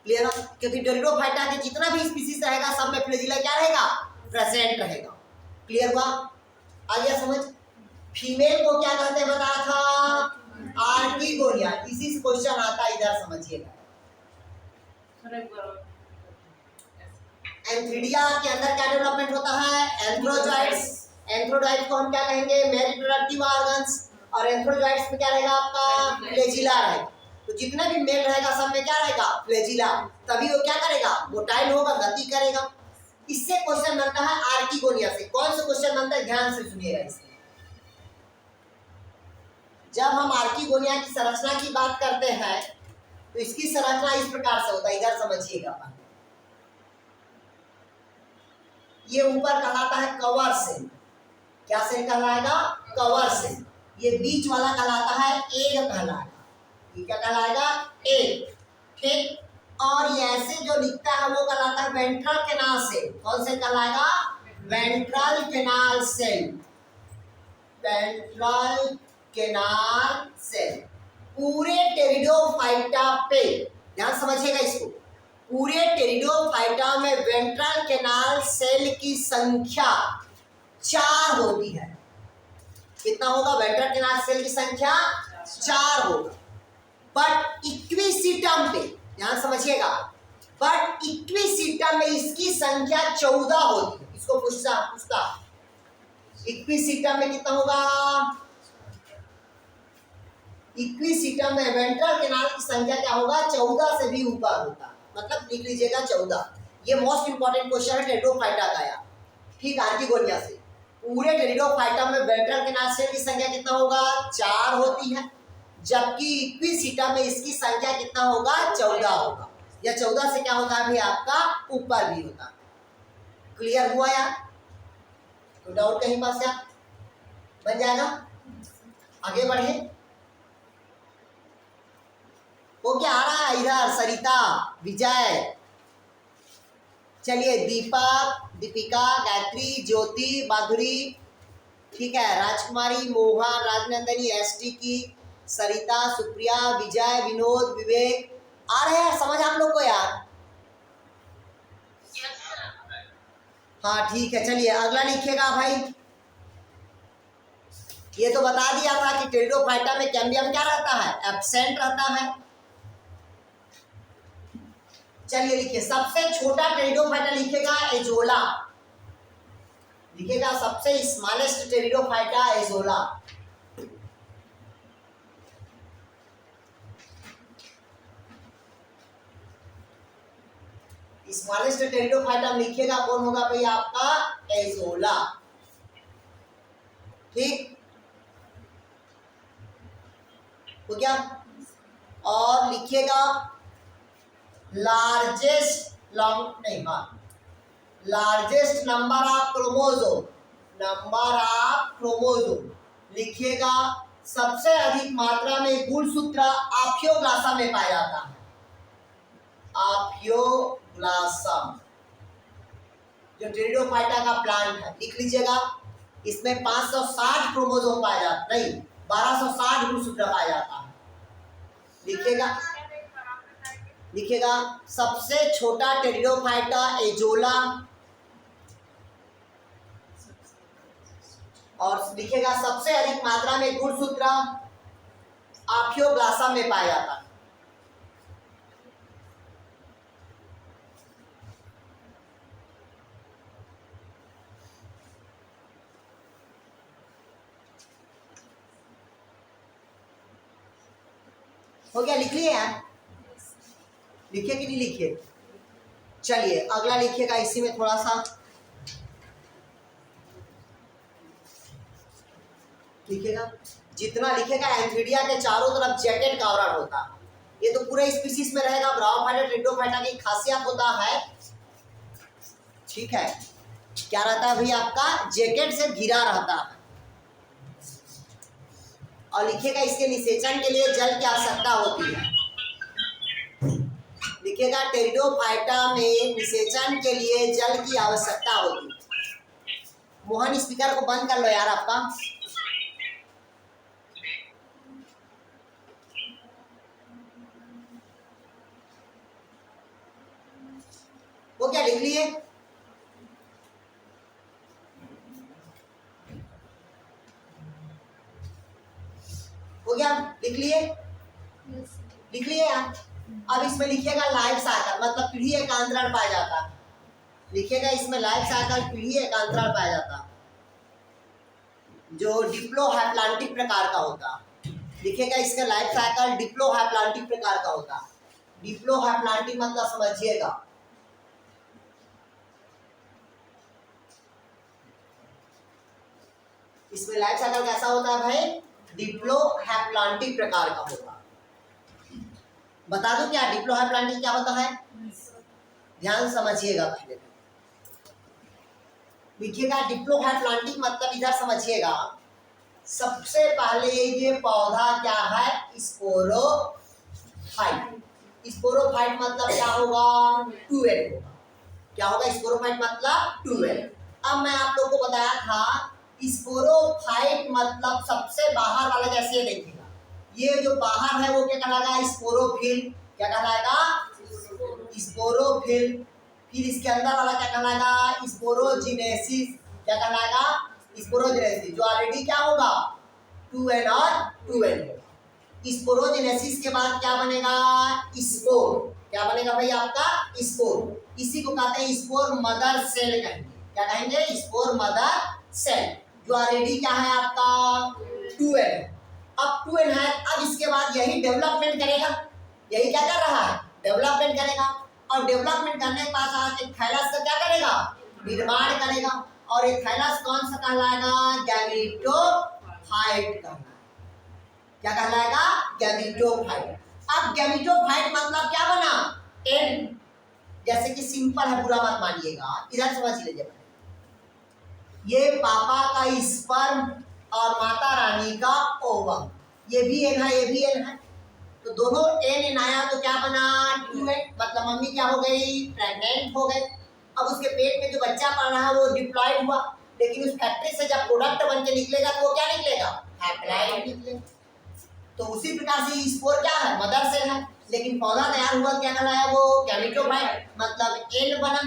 क्लियर? क्योंकि टेरिडोफाइटा के जितना भी स्पीसीज रहेगा सब में फ्लैजिला क्या रहेगा? प्रेजेंट रहेगा। क्लियर हुआ? आ गया समझ? फीमेल को क्या कहते हैं बताया था? आर्किगोनिया। इसी से क्वेश्चन आता है, इधर समझिएगा। एंथ्रिडिया के अंदर क्या डेवलपमेंट होता है? एंथ्रोजॉइड्स। एंथ्रोजॉइड्स को हम क्या कहेंगे? Male reproductive organs. और एंथ्रोजॉइट्स में क्या रहेगा आपका? फ्लैजिला रहेगा। तो जितना भी मेल रहेगा सब में क्या रहेगा? फ्लैजिला। तभी वो क्या करेगा? मोटाइल होगा, गति करेगा। इससे क्वेश्चन बनता है आर्किगोनिया से। कौन सा क्वेश्चन बनता है? ध्यान से सुनिएगा इसमें। जब हम आर्किगोनिया की संरचना की बात करते हैं तो इसकी संरचना इस प्रकार से होता है, इधर समझिएगा। ये ऊपर कहलाता है कवर सेल। क्या सेल कहलाएगा? Cover cell. ये बीच वाला कहलाता है एग कहलाएगा। ये क्या कहलाएगा? एग। ठीक। और ये ऐसे जो लिखता है वो कहलाता है वेंट्रल कैनाल सेल। कौन से कहलाएगा? Ventral canal cell. Ventral canal cell. पूरे टेरिडोफाइटा पे ध्यान समझिएगा इसको। पूरे टेरिडोफाइटा में वेंट्रल कैनाल सेल की संख्या 4 होती है। कितना होगा? वेंट्रल कैनाल सेल की संख्या 4 होगा। बट इक्विसिटम पे ध्यान समझिएगा, बट इक्विसिटम में इसकी संख्या 14 होती है। इसको पूछता इक्विसिटम में कितना होगा? इक्विसिटम में वेंट्रल कैनाल की संख्या क्या होगा? 14 से भी ऊपर होता है। मतलब लिख लीजिएगा 14। ये मोस्ट इंपॉर्टेंट क्वेश्चन है टेरिडोफाइटा का यार। ठीक, आर्किगोनिया से। पूरे टेरिडोफाइटा में वेंट्रल कैनाल सेल की संख्या कितना होगा? 4 होती है, जबकि इक्विसिटा में इसकी संख्या कितना होगा? 14 होगा। या 14 से क्या होता है भाई? आपका ऊपर भी होता है। क्लियर हुआ यार? तो डाउट कहीं पास यार बन जाएगा। आगे बढ़े। वो क्या आ रहा है इधर? सरिता, विजय, चलिए, दीपक, दीपिका, गायत्री, ज्योति, माधुरी, ठीक है, राजकुमारी, मोहन, राजनंदनी, एसटी की, सरिता, सुप्रिया, विजय, विनोद, विवेक, आ रहे हैं समझ आप लोग को यार? हाँ ठीक है। चलिए अगला लिखिएगा भाई। ये तो बता दिया था कि टेरिडोफाइटा में कैम्बियम क्या रहता है? एब्सेंट रहता है। चलिए लिखिए, सबसे छोटा टेरिडोफाइटा लिखेगा एजोला। लिखेगा सबसे smallest pteridophyta azolla. Smallest pteridophyta लिखिएगा कौन होगा भाई? आपका एजोला। ठीक हो गया? और लिखिएगा largest number of chromosome. Number of chromosome लिखिएगा सबसे अधिक मात्रा में गुणसूत्र आफियोग्लासा में पाया जाता है। आफियोग्लासम जो टेरिडोफाइटा का प्लांट है, लिख लीजिएगा। इसमें 560 क्रोमोसोम पाया जाता, नहीं 1260 गुणसूत्र पाया जाता है। लिखिएगा सबसे छोटा टेरिडोफाइटा एजोला, और लिखिएगा सबसे अधिक मात्रा में गुणसूत्र आफियोग्लासा में पाया जाता है। हो गया? लिख लिए यार? लिखिए कि नहीं लिखिए? चलिए अगला लिखिएगा। इसी में थोड़ा सा लिखिएगा, जितना लिखिएगा एंथीडिया के चारों तरफ जैकेट का आवरण होता है। ये तो पूरे स्पीसीज में रहेगा। ब्रायोफाइटा टेरिडोफाइटा की खासियत होता है, ठीक है, क्या रहता है भाई? आपका जैकेट से घिरा रहता है। और लिखिएगा इसके निषेचन के लिए जल की आवश्यकता होती है। लिखिएगा टेरिडोफाइटा में निषेचन के लिए जल की आवश्यकता होती है। मोहन स्पीकर को बंद कर लो यार आपका। वो क्या लिख लिए? हो गया? लिख लिए? लिख लिए यार? अब इसमें लिखिएगा लाइफ साइकिल, मतलब पीढ़ी एकांतरण पाया जाता है। लिखिएगा इसमें लाइफ साइकिल, पीढ़ी एकांतरण पाया जाता है। जो डिप्लोहैप्लांटिक प्रकार का होता, लिखेगा इसका लाइफ साइकिल डिप्लोहैप्लांटिक प्रकार का होता। डिप्लोहैप्लांटिक मतलब समझिएगा, इसमें लाइफ साइकिल कैसा होता है भाई, डिप्लोहैप्लांटिक प्रकार का होगा। बता दूं क्या डिप्लोहैप्लांटिक क्या होता है, ध्यान समझिएगा पहले लिखिएगा। डिप्लोहैप्लांटिक मतलब इधर समझिएगा, सबसे पहले ये पौधा क्या है, स्पोरोफाइट। स्पोरोफाइट मतलब क्या होगा, ट्यूबेल होगा। क्या होगा स्पोरोफाइट मतलब ट्यूबेल। अब मैं आप लोगों को बताया था स्पोरोफाइट मतलब सबसे बाहर वाला, जैसे ये देखिएगा, ये जो बाहर है वो क्या कहलाएगा, स्पोरोफिल। क्या कहलाएगा, स्पोरोफिल। फिर इसके अंदर वाला क्या कहलाएगा, स्पोरोजिनेसिस। क्या कहलाएगा, स्पोरोजिनेसिस, जो ऑलरेडी क्या होगा 2n और 2n होगा। स्पोरोजिनेसिस के बाद क्या बनेगा, स्पोर। क्या बनेगा भाई आपका, स्पोर। इसी को कहते हैं स्पोर मदर सेल कहेंगे। क्या कहेंगे, स्पोर मदर सेल, जो ऑलरेडी क्या है आपका 2n। अब 2n है, अब इसके बाद यही डेवलपमेंट करेगा। यही क्या कर रहा है, डेवलपमेंट करेगा। और डेवलपमेंट करने के बाद आके थैलस का क्या करेगा, निर्माण करेगा। और ये थैलस कौन सा कहलाएगा, गैमेटोफाइट कहलाएगा। क्या कहलाएगा, गैमेटोफाइट। अब गैमेटोफाइट मतलब क्या बना, एन। जैसे कि सिंपल है, बुरा मत मानिएगा, इधर समझ लीजिए। ये पापा का स्पर्म और माता रानी का ओवम, ये भी एन है, ये भी एन है, तो दोनों एन आया तो क्या बना 2n। मतलब मम्मी क्या हो गई, प्रेग्नेंट हो गई। अब उसके पेट में जो बच्चा पड़ रहा है वो डिप्लॉयड हुआ, लेकिन उस फैक्ट्री से जब प्रोडक्ट बन के निकलेगा तो वो क्या निकलेगा, हैप्लॉयड निकलेगा। तो उसी प्रकार से स्पोर क्या है, मदर सेल है, लेकिन पौधा तैयार हुआ क्या कहलाया, वो गैमेटोफाइट मतलब एन बना।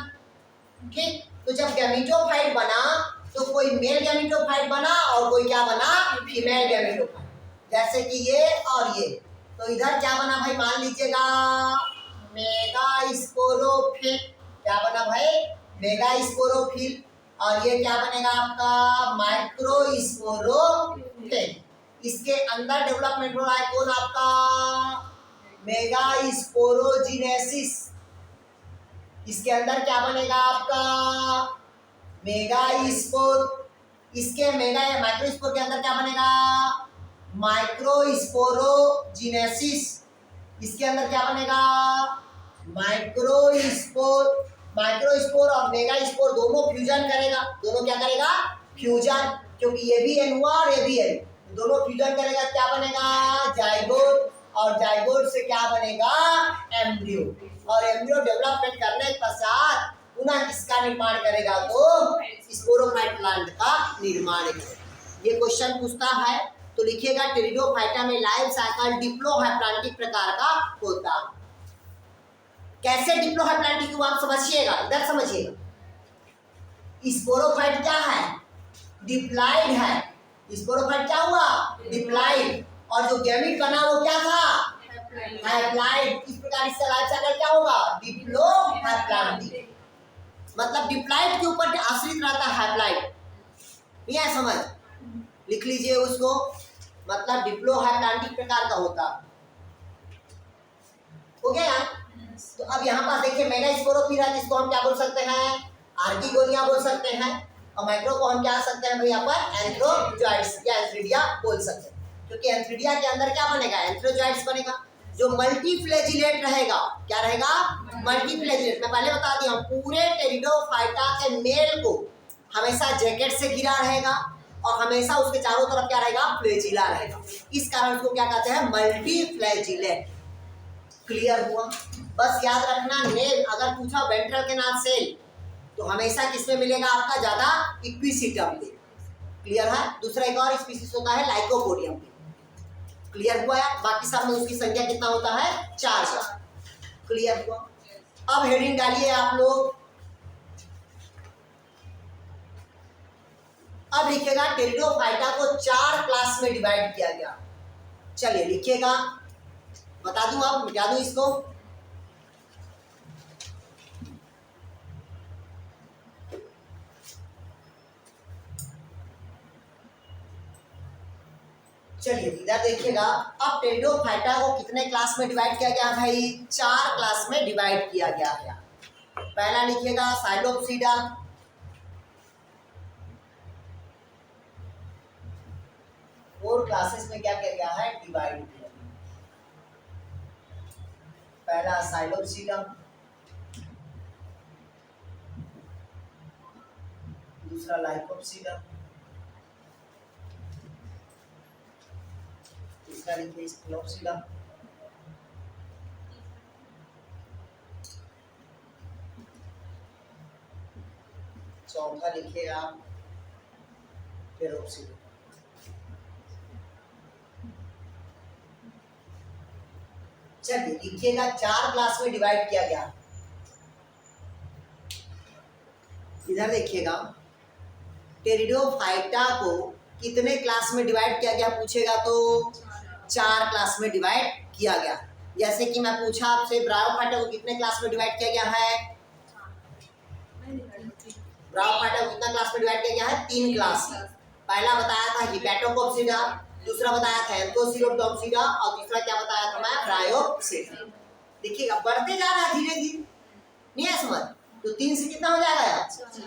ठीक, तो जब गैमेटोफाइट बना तो कोई मेल गैमेटोफाइट बना और कोई क्या बना, फीमेल गैमेटोफाइट। जैसे कि ये और ये, तो इधर क्या बना भाई, मान लीजिएगा मेगा स्पोरोफिल। क्या बना भाई, मेगा स्पोरोफिल। और ये क्या बनेगा आपका, माइक्रो स्पोरोफिल। इसके अंदर डेवलपमेंट हो रहा है कौन आपका, मेगा स्पोरोजिनेसिस। इसके अंदर क्या बनेगा आपका, मेगा स्पोर। इसके मेगा या माइक्रो स्पोर के अंदर क्या बनेगा, माइक्रोस्पोरोजिनेसिस। इसके अंदर क्या बनेगा, माइक्रोस्पोर। माइक्रोस्पोर और मेगा स्पोर दोनों फ्यूजन करेगा। दोनों क्या करेगा, फ्यूजन, क्योंकि ये भी एन हुआ और ये भी एन, दोनों फ्यूजन करेगा। क्या बनेगा, जाइगोट। और जाइगोट से क्या बनेगा, एम्ब्रियो। और एम्ब्रियो डेवलपमेंट करने के पश्चात पुनः किसका निर्माण करेगा, तो स्पोरोफाइट प्लांट का निर्माण करेगा। ये क्वेश्चन पूछता है तो लिखिएगा टेरिडोफाइटा में लाइफ साइकिल डिप्लोहैप्लांटिक प्रकार का होता। कैसे डिप्लोहैप्लांटिक हुआ आप समझिएगा, इधर समझिएगा। स्पोरोफाइट क्या है, डिप्लॉयड है। स्पोरोफाइट क्या हुआ, डिप्लॉयड। और जो गैमीट बना वो क्या था, हैप्लॉयड। इस प्रकार इसका लाइफ साइकिल क्या होगा, डिप्लोहैप्लांटिक। मतलब डिप्लॉयड के ऊपर आश्रित रहता है हैप्लॉयड। नहीं है समझ, लिख लीजिए उसको, मतलब डिप्लोहैप्लांटिक प्रकार का होता। हो गया यार। तो अब यहाँ पास देखिए मेगा स्पोरोफिल है, जिसको हम क्या बोल सकते हैं, आर्किगोनिया बोल सकते हैं। और माइक्रो को हम क्या सकते हैं भाई, यहाँ पर एंथ्रोजॉइड्स या एंथ्रिडिया बोल सकते हैं। क्योंकि एंथ्रिडिया के अंदर क्या बनेगा, एंथ्रोजॉइड्स बनेगा, जो मल्टीफ्लैजिलेट रहेगा। क्या रहेगा, मल्टीफ्लैजिलेट। मैं पहले बता दिया, पूरे टेरिडोफाइटा के मेल को हमेशा जैकेट से घिरा रहेगा और हमेशा उसके चारों तरफ क्या रहेगा, फ्लैजिला रहेगा। इस कारण उसको क्या कहते हैं, मल्टीफ्लैजिलेट। क्लियर हुआ, बस याद रखना नेम अगर पूछा वेंट्रल सेल तो हमेशा किसमें मिलेगा आपका, ज्यादा इक्विसिटम में। क्लियर है। दूसरा एक और स्पीसीज होता है लाइकोपोडियम में। क्लियर हुआ है। बाकी सब में उसकी संख्या कितना होता है, 4। क्लियर हुआ। अब हेडिंग डालिए आप लोग। अब लिखिएगा टेरिडोफाइटा को 4 क्लास में डिवाइड किया गया। चलिए लिखिएगा, बता दूं, आप मिटा दूं इसको। चलिए इधर देखिएगा, अब टेरिडोफाइटा को कितने क्लास में डिवाइड किया गया भाई? 4 क्लास में डिवाइड किया गया है। पहला लिखिएगा साइलोप्सीडा, फोर क्लासेस में क्या किया गया है? डिवाइड किया गया। पहला साइलोप्सीडा, दूसरा लाइकोप्सीडा, तीसरा लिखिए स्पिनोप्सीडा, चौथा लिखिए आप पेरोप्सीडा। चलिए लिखिएगा 4 क्लास में डिवाइड किया गया। इधर देखिएगा, टेरिडोफाइटा को कितने क्लास में डिवाइड किया गया पूछेगा तो 4 क्लास में डिवाइड किया गया। जैसे कि मैं पूछा आपसे ब्रायोफाइटा को कितने क्लास में डिवाइड किया गया है? ब्रायोफाइटा को कितना क्लास में डिवाइड किया गया है? 3 क्लास में। पहला बताया था हिपैटोकोप्सिडा, दूसरा बताया था एंथोसिलोटोप्सिडा और तीसरा क्या बताया था मैं? ब्रायोप्सिडा। देखिएगा बढ़ते जा रहा है धीरे धीरे, नहीं है समझ? तो 3 से कितना हो जाएगा?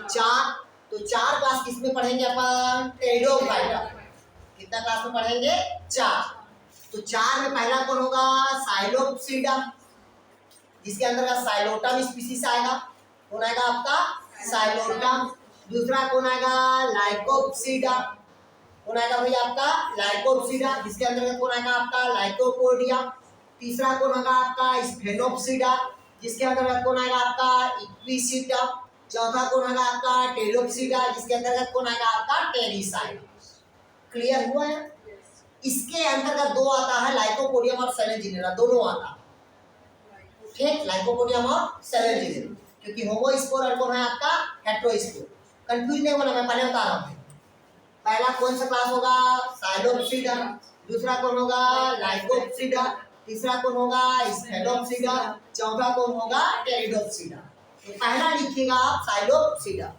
4। तो 4 क्लास किसमें पढ़ेंगे अपन? टेरिडोफाइटा। कितना क्लास में पढ़ेंगे? 4। तो 4 में पहला कौन होगा? साइलोप्सीडा, जिसके अंदर साइलोटम स्पीसीज आएगा। कौन आएगा आपका? साइलोटम। दूसरा कौन आएगा? लाइकोप्सीडा। कौन आएगा भाई आपका? लाइकोप्सीडा, जिसके अंदर कौन आएगा आपका? लाइकोपोडिया। तीसरा कौन होगा आपका? स्फेनोप्सीडा, जिसके अंतर्गत कौन आएगा आपका? इक्विसिडा। चौथा कौन आएगा आपका? टेरोप्सीडा, जिसके अंतर्गत कौन आएगा आपका? टेरिसाइड। क्लियर हुआ है? इसके अंतर्गत 2 आता है, लाइकोपोडियम और सेलेजिनेरा, दोनों आता है। ठीक, लाइकोपोडियम और सेलेजिनेरा, क्योंकि होमोस्पोर और कौन है आपका? हेटेरोस्पोर। कंफ्यूज नहीं होना, मैं पहले बता रहा हूँ। पहला कौन सा क्लास होगा? साइलोप्सीडा। दूसरा कौन होगा? लाइकोप्सीडा। तीसरा कौन होगा? स्फेनोप्सीडा। चौथा कौन होगा? टेरिडोप्सीडा। तो पहला लिखिएगा आप साइलोप्सीडा।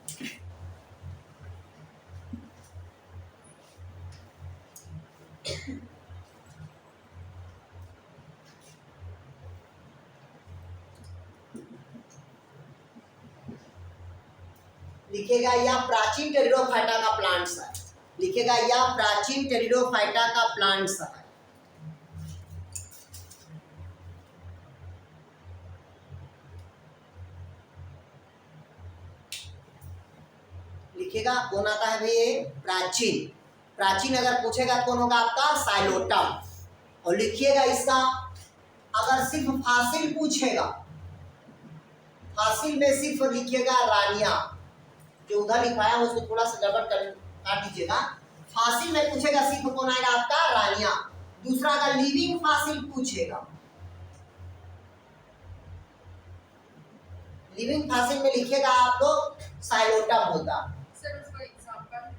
लिखिएगा यह प्राचीन टेरिडोफाइटा का प्लांट्स है। लिखिएगा यह प्राचीन टेरिडोफाइटा का प्लांट्स है। लिखिएगा कौन आता है भाई? ये प्राचीन। प्राचीन अगर पूछेगा कौन होगा आपका? साइलोटम। और लिखिएगा इसका, अगर सिर्फ फासिल पूछेगा, फासिल में सिर्फ लिखिएगा रानिया, जो उधर लिखाया है उसको थोड़ा सा गड़बड़ कर काट दीजिएगा। फासिल में पूछेगा सिर्फ कौन आएगा आपका? रानिया। दूसरा अगर लिविंग फासिल पूछेगा, लिविंग फासिल में लिखिएगा आप लोग साइलोटम होता। सर उसका एग्जांपल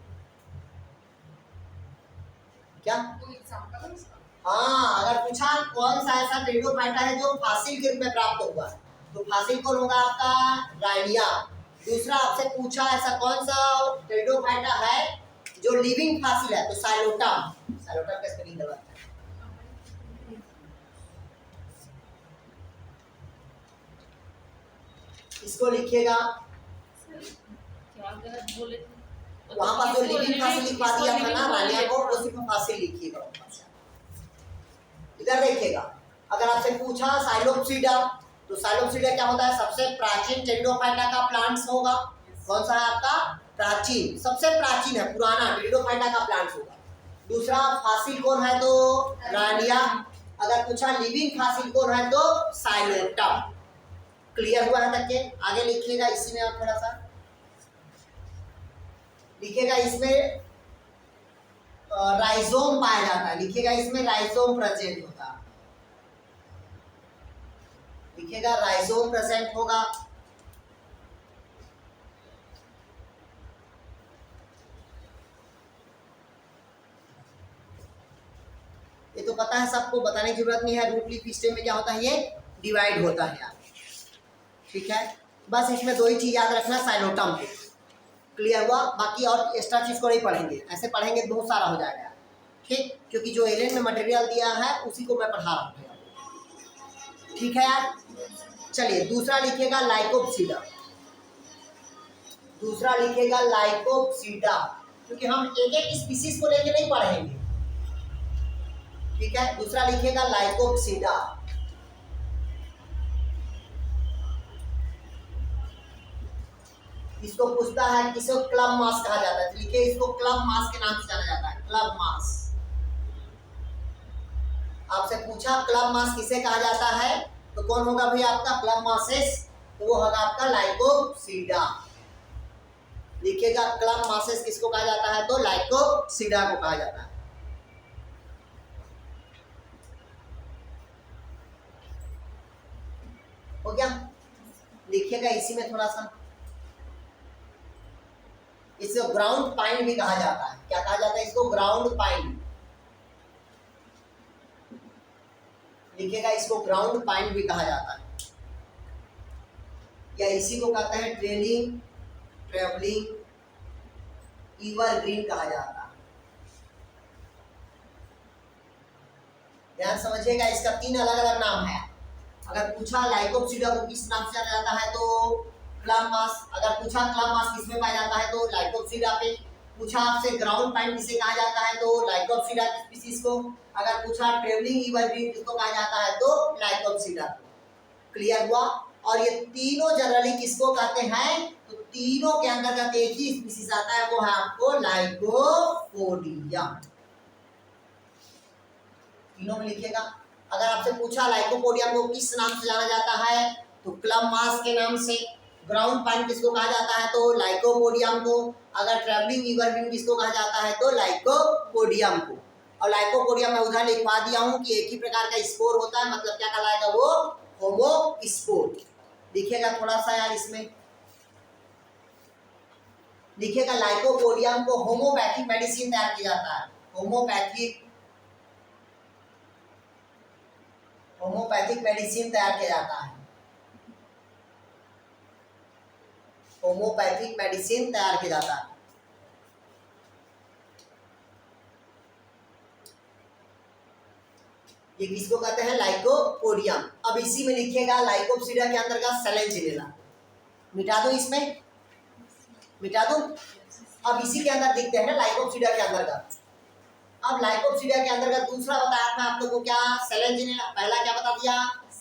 क्या? कोई एग्जांपल है उसका? हाँ, अगर पूछा कौन सा ऐसा टेरिडोफाइटा है जो फासिल के रूप में प्राप्त हुआ है, तो फासिल कौन होगा आपका? रानिया। दूसरा आपसे पूछा ऐसा कौन सा टेरिडोफाइटा है जो लिविंग फासिल है, तो साइलोटम। साइलोटम का स्पेलिंग दबा, इसको लिखिएगा। क्या गलत बोले थे? वहां पर जो लिविंग फासिल लिखवा दिया था ना रानिया को, वो सिर्फ फासिल लिखिएगा। इधर देखिएगा, अगर आपसे पूछा साइलोप्सीडा, तो साइलोप्सीडा क्या होता है? सबसे प्राचीन टेरिडोफाइटा का प्लांट्स होगा। कौन सा है आपका? प्राचीन, सबसे प्राचीन है, पुराना टेरिडोफाइटा का प्लांट्स होगा। दूसरा फासिल कौन है? तो रानिया। अगर पूछा लिविंग फासिल कौन है? तो साइलोटम। क्लियर हुआ है तक के? आगे लिखिएगा इसी में, आप थोड़ा सा लिखिएगा, इसमें राइजोम पाया जाता है। लिखिएगा इसमें राइजोम प्रेजेंट होता है। लिखिएगा राइजोम प्रेजेंट होगा। ये तो पता है सबको, बताने की जरूरत नहीं है। रूट लीफ सिस्टम में क्या होता है? ये डिवाइड होता है। ठीक है, बस इसमें 2 ही चीज याद रखना, साइलोटम को। क्लियर हुआ? बाकी और एक्स्ट्रा चीज को नहीं पढ़ेंगे, ऐसे पढ़ेंगे बहुत सारा हो जाएगा। ठीक। क्योंकि जो एलियन में मटेरियल दिया है उसी को मैं पढ़ा रहा हूँ। ठीक है यार, चलिए दूसरा लिखिएगा लाइकोप्सिडा। दूसरा लिखिएगा लाइकोप्सिडा, क्योंकि हम एक एक स्पीसीज को लेके नहीं पढ़ेंगे। ठीक है, दूसरा लिखिएगा लाइकोप्सिडा। इसको पूछता है किसको क्लब मास कहा जाता है, लिखिए इसको क्लब मास के नाम से जाना जाता है, क्लब मास। आपसे पूछा क्लब मास किसे कहा जाता है, तो कौन होगा भाई आपका क्लब मासेस, तो वो होगा आपका लाइकोप्सिडा। लिखिएगा क्लब मासेस किसको कहा जाता है, तो लाइकोप्सिडा को कहा जाता है। हो गया, लिखिएगा इसी में थोड़ा सा, इसको ग्राउंड पाइन भी कहा जाता है। क्या कहा जाता है इसको, ग्राउंड पाइन। लिखिएगा इसको ग्राउंड पाइन भी कहा जाता है, या इसी को कहते हैं ट्रेवलिंग एवरग्रीन कहा जाता है। ध्यान समझिएगा, इसका 3 अलग अलग नाम है। अगर पूछा लाइकोप्सिडा को किस नाम से जाना जाता है, तो क्लब मास। अगर पूछा क्लब मास किसमें पाया जाता है, तो लाइकोप्सिडा पे। पूछा आपसे ग्राउंड पाइन किसे कहा जाता है, तो लाइकोप्सिडा स्पीशीज को। अगर पूछा ट्रेवलिंग एवरग्रीन किसको कहा जाता है, तो लाइकोप्सिडा को। क्लियर हुआ। और ये तीनों जनरली किसको कहते हैं, तो तीनों के अंतर्गत एक ही स्पीशीज आता है, वो है आपको लाइकोपोडियम। तीनों में लिखिएगा। अगर आपसे पूछा लाइकोपोडियम को किस नाम से जाना जाता है, तो क्लब मास के नाम से। ग्राउंड पाइन किसको कहा जाता है, तो लाइकोपोडियम को। अगर ट्रैवलिंग एवरग्रीन किसको कहा जाता है, तो लाइकोपोडियम को। और लाइकोपोडियम में उधर लिखवा दिया हूं कि एक ही प्रकार का स्पोर होता है, मतलब क्या कहलाएगा वो, होमोस्पोर। लिखिएगा थोड़ा सा यार इसमें, लिखिएगा लाइकोपोडियम को होम्योपैथिक मेडिसिन तैयार किया जाता है। होम्योपैथिक मेडिसिन तैयार किया जाता है। होम्योपैथिक मेडिसिन तैयार किया जाता है। ये किसको कहते हैं, लाइकोपोडियम। अब इसी में लिखिएगा लाइकोप्सिडा के अंतर्गत सेलेंजिनेला। मिटा दो, इसमें मिटा दो। अब इसी के अंदर दिखते हैं लाइकोप्सिडा के अंतर्गत। अब लाइकोप्सिडा के अंतर्गत दूसरा बताया था आप लोगों को, क्या, सेलेंजिनेला। पहला क्या बता दिया,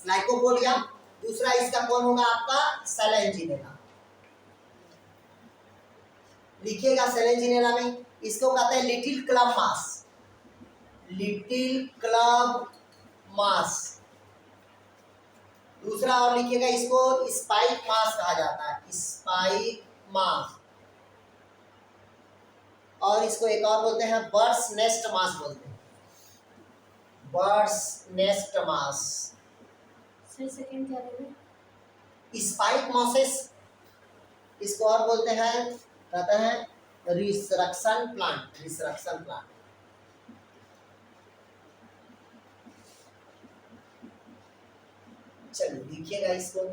लाइकोपोडियम। दूसरा इसका कौन होगा आपका, सेलेंजिनेला। लिखिएगा सेलेंजिनेला में इसको कहते हैं लिटिल क्लब मास। लिटिल क्लब मास। दूसरा और लिखिएगा इसको स्पाइक मास कहा जाता है, स्पाइक मास। और इसको एक और बोलते हैं बर्ड्स नेस्ट मास बोलते हैं, बर्ड्स नेस्ट मास। सेकंड क्या बोले, स्पाइक मॉसेस। इसको और बोलते हैं, कहते हैं रिसरक्शन प्लांट, रिसरक्शन प्लांट। चलिए लिखिएगा इसको,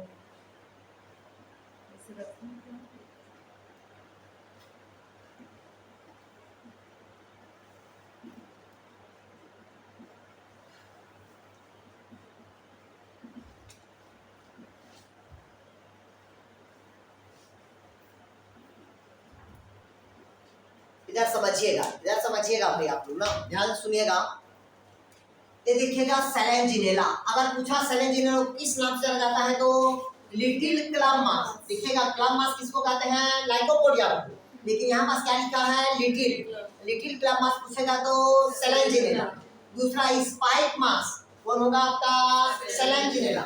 इधर समझिएगा भाई आप लोग ना, ध्यान सुनिएगा। ये देखिएगा सेलेंजिनेला। अगर पूछा सेलेंजिनेला किस नाम से जाना जाता है, तो लिटिल क्लब मास। देखिएगा क्लब मास किसको कहते हैं, लाइकोपोडियम को। लेकिन यहाँ पास क्या लिखा है, लिटिल क्लब मास पूछेगा तो सेलेंजिनेला। दूसरा स्पाइक मास कौन होगा आपका, सेलेंजिनेला।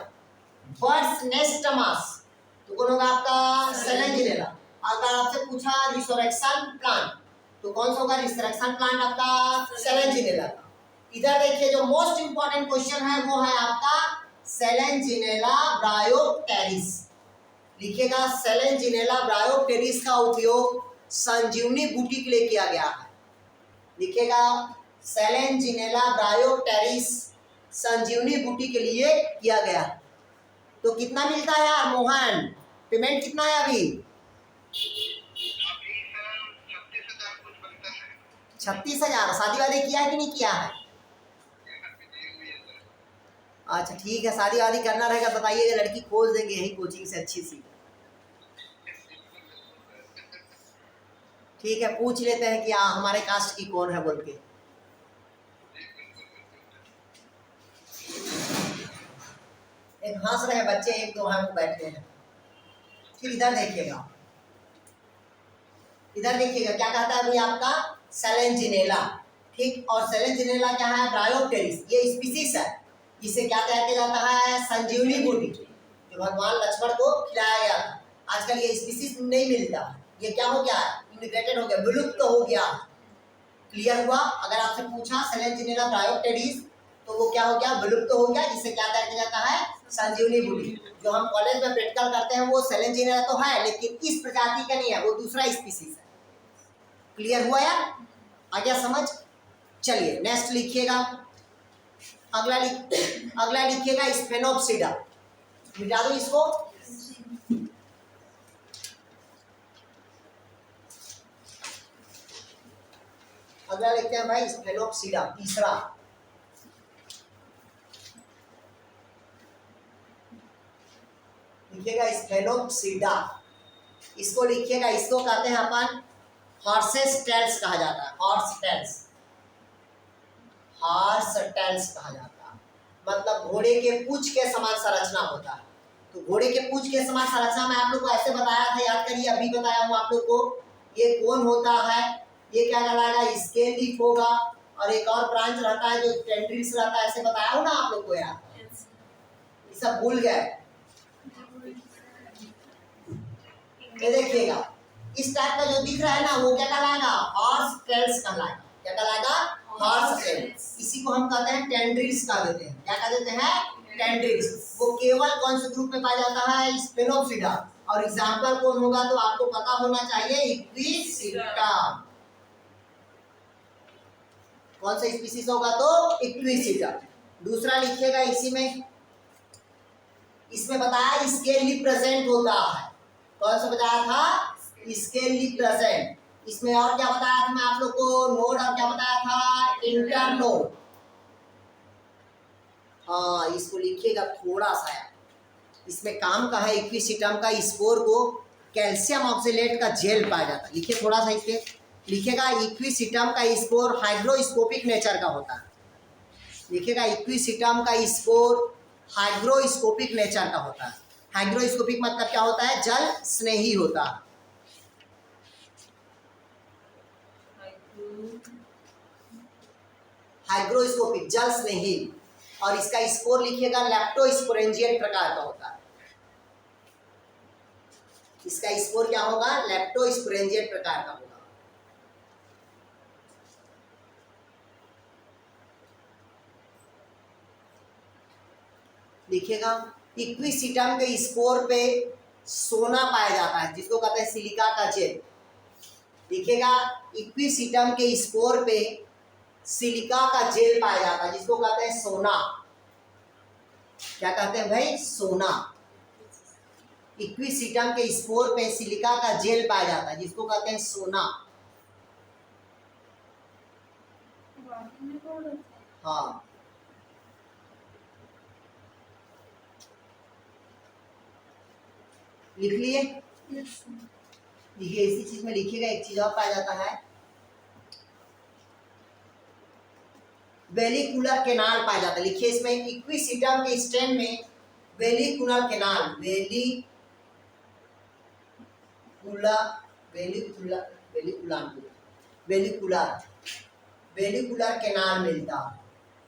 बर्ड्स नेस्ट मास तो कौन होगा आपका, सेलेंजिनेला। अगर आपसे पूछा रिसरेक्शन प्लांट तो कौन सा होगा, रिसरेक्शन प्लांट आपका, सेलेंजिनेला। इधर देखिए जो मोस्ट इंपॉर्टेंट क्वेश्चन है वो है आपका सेलेंजिनेला ब्रायोप्टेरिस। लिखिएगा सेलेंजिनेला ब्रायोप्टेरिस का उपयोग संजीवनी बूटी के लिए किया गया है। लिखिएगा सेलेंजिनेला ब्रायोप्टेरिस संजीवनी बूटी के लिए किया गया है। तो कितना मिलता है यार मोहन, पेमेंट कितना है अभी, 36,000। शादी वादी किया है कि नहीं किया है, अच्छा ठीक है, शादी वादी करना रहेगा बताइएगा, लड़की खोज देंगे यही कोचिंग से अच्छी सी। ठीक है, पूछ लेते हैं कि हमारे कास्ट की कौन है बोल के। एक हंस रहे बच्चे, एक दो हैं वो बैठे हैं। फिर इधर देखिएगा, इधर देखिएगा क्या कहता है भाई आपका सेलेंजिनेला। ठीक, और सेलेंजिनेला क्या है, ब्रायोप्टेरिस, ये स्पीसीज है। इसे क्या कहते जाता है, संजीवनी बूटी, जो भगवान लक्ष्मण को खिलाया गया था। आजकल ये स्पीसीज नहीं मिलता, ये क्या हो गया, इंटीग्रेटेड हो गया, विलुप्त तो हो गया। क्लियर हुआ? अगर आपसे पूछा सेलेंजिनेला ब्रायोप्टेरिस तो वो क्या हो गया, विलुप्त तो हो गया, जिसे क्या कहते जाता है, संजीवनी बूटी। जो हम कॉलेज में प्रैक्टिकल करते हैं वो सेलेंजिनेला तो है, लेकिन इस प्रजाति का नहीं है, वो दूसरा स्पीसीज है। क्लियर हुआ यार? आ गया समझ? चलिए नेक्स्ट लिखिएगा, अगला लिखिएगा स्फेनोप्सिडा। मिटा दो इसको। अगला लिखते हैं भाई स्फेनोप्सिडा, तीसरा। लिखिएगा स्फेनोप्सिडा, इसको लिखिएगा, इसको कहते हैं अपन हॉर्सेस टेल्स कहा जाता है, हॉर्स टेल्स कहा जाता है। मतलब घोड़े के पूंछ के समान संरचना होता है। तो घोड़े के पूंछ के समान संरचना में आप लोग को ऐसे बताया था, याद करिए, अभी बताया हूँ आप लोग को। ये कौन होता है, ये क्या कहलाएगा, स्केल लीफ होगा, और एक और ब्रांच रहता है जो टेंड्रिल्स रहता है, ऐसे बताया हूँ ना आप लोग को यार, ये सब भूल गए। ये देखिएगा इस टाइप का जो दिख रहा है ना, वो क्या कहलाएगा, हॉर्स टेल्स कहलाएगा। क्या कहलाएगा, हॉर्स टेल्स। इसी को हम कहते हैं टेंड्रिल्स कह देते हैं। क्या कह देते हैं, टेंड्रिल्स। वो केवल कौन से ग्रुप में पाया जाता है, स्फेनोप्सिडा। और एग्जांपल कौन होगा तो आपको पता होना चाहिए, इक्विसिटम। कौन सा स्पीसीज होगा तो इक्विसिटम। दूसरा लिखिएगा इसी में, इसमें बताया स्केल लीफ प्रेजेंट होता है। कौन सा बताया था, स्केल लीफ प्रेजेंट। इसमें और क्या बताया था मैं आप लोग को, नोड, और क्या बताया था, इंटरनोड। हाँ, इसको लिखिएगा थोड़ा सा यार, इसमें काम का है, इक्विसिटम का स्पोर को कैल्शियम ऑक्सलेट का जेल पाया जाता है। लिखिए थोड़ा सा, इसके लिखिएगा इक्विसिटम का स्पोर हाइड्रोस्कोपिक नेचर का होता है। लिखिएगा इक्विसिटम का स्पोर हाइड्रोस्कोपिक नेचर का होता है। हाइड्रोस्कोपिक मतलब क्या होता है, जल स्नेही होता है। हाइग्रोस्कोपिक, जल स्नेही। और इसका स्पोर लिखिएगा लेप्टोस्पोरेंजिएट प्रकार का होता है। इसका स्पोर क्या होगा, लेप्टोस्पोरेंजिएट प्रकार का होगा। लिखिएगा इक्विसिटम के स्पोर पे सोना पाया जाता है, जिसको कहते हैं सिलिका का जेल। लिखिएगा इक्विसिटम के स्पोर पे सिलिका का जेल पाया जाता है, जिसको कहते हैं सोना। क्या कहते हैं भाई, सोना। इक्विसिटम के स्पोर पे सिलिका का जेल पाया जाता है, जिसको कहते हैं सोना। हाँ, लिख लिए? लिखिए, इसी चीज में लिखिएगा, एक चीज और पाया जाता है, वेलिकुलर केनाल पाया जाता है। लिखिए इसमें इक्विसिटम के स्टेम में वेलिकुलर केनाल, वेलिकुलर केनाल मिलता।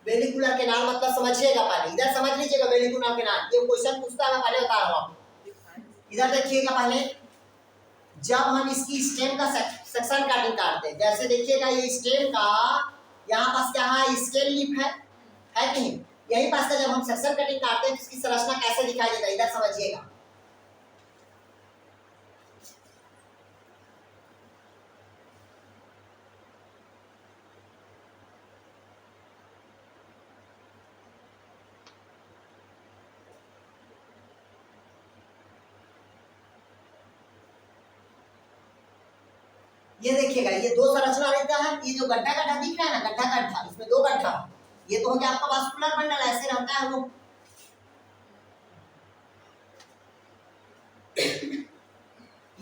वेलिकुलर केनाल मतलब समझिएगा, पहले इधर समझ लीजिएगा। वेलिकुलर केनाल, ये क्वेश्चन पूछता है, मैं पहले बता रहा हूँ। इधर देखिएगा, पहले जब हम इसकी स्टेम का सेक्शन कटिंग काटते हैं, जैसे देखिएगा ये स्टेम का यहाँ पास क्या है, स्केल लीफ है कि नहीं, यही पास का जब हम सेक्शन कटिंग काटते हैं तो इसकी संरचना कैसे दिखाई देता है, इधर समझिएगा। ये देखिएगा, ये दो संरचना रहता है। ये जो गड्ढा गड्ढा दिख रहा है ना, गड्ढा गड्ढा, इसमें दो गड्ढा, ये तो हो गया आपका वास्कुलर बंडल, ऐसे रहता है वो।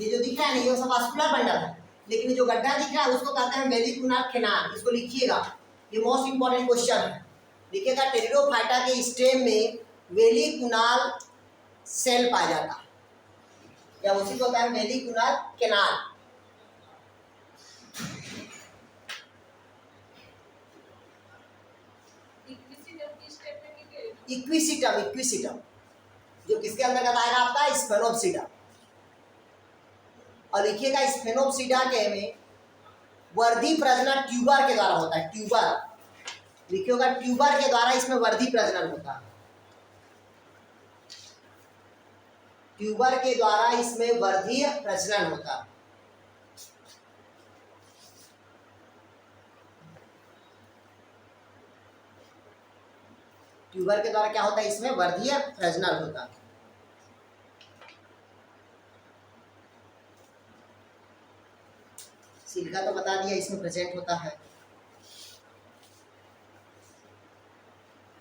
ये जो दिख रहा है ना ये सब वास्कुलर बंडल है, लेकिन जो गड्ढा दिख रहा है उसको कहते हैं वेलिकुनाल कैनाल। इसको लिखिएगा, ये मोस्ट इंपॉर्टेंट क्वेश्चन है। लिखिएगा टेरिडोफाइटा के स्टेम में वेलिकुनाल सेल पाया जाता है, या उसी को कहते हैं वेलिकुनाल कैनाल। इक्विसिटम, इक्विसिटम जो किसके अंतर्गत आएगा आपका स्फेनोप्सिडा। और लिखिएगा स्फेनोप्सिडा के में वर्धी प्रजनन ट्यूबर के द्वारा होता है। ट्यूबर लिखिएगा, ट्यूबर के द्वारा इसमें वर्धी प्रजनन होता है। ट्यूबर के द्वारा इसमें वर्धी प्रजनन होता है। ट्यूबर के द्वारा क्या होता है, इसमें वर्धीय प्रजनन होता है। सिलिका तो बता दिया इसमें प्रेजेंट होता है।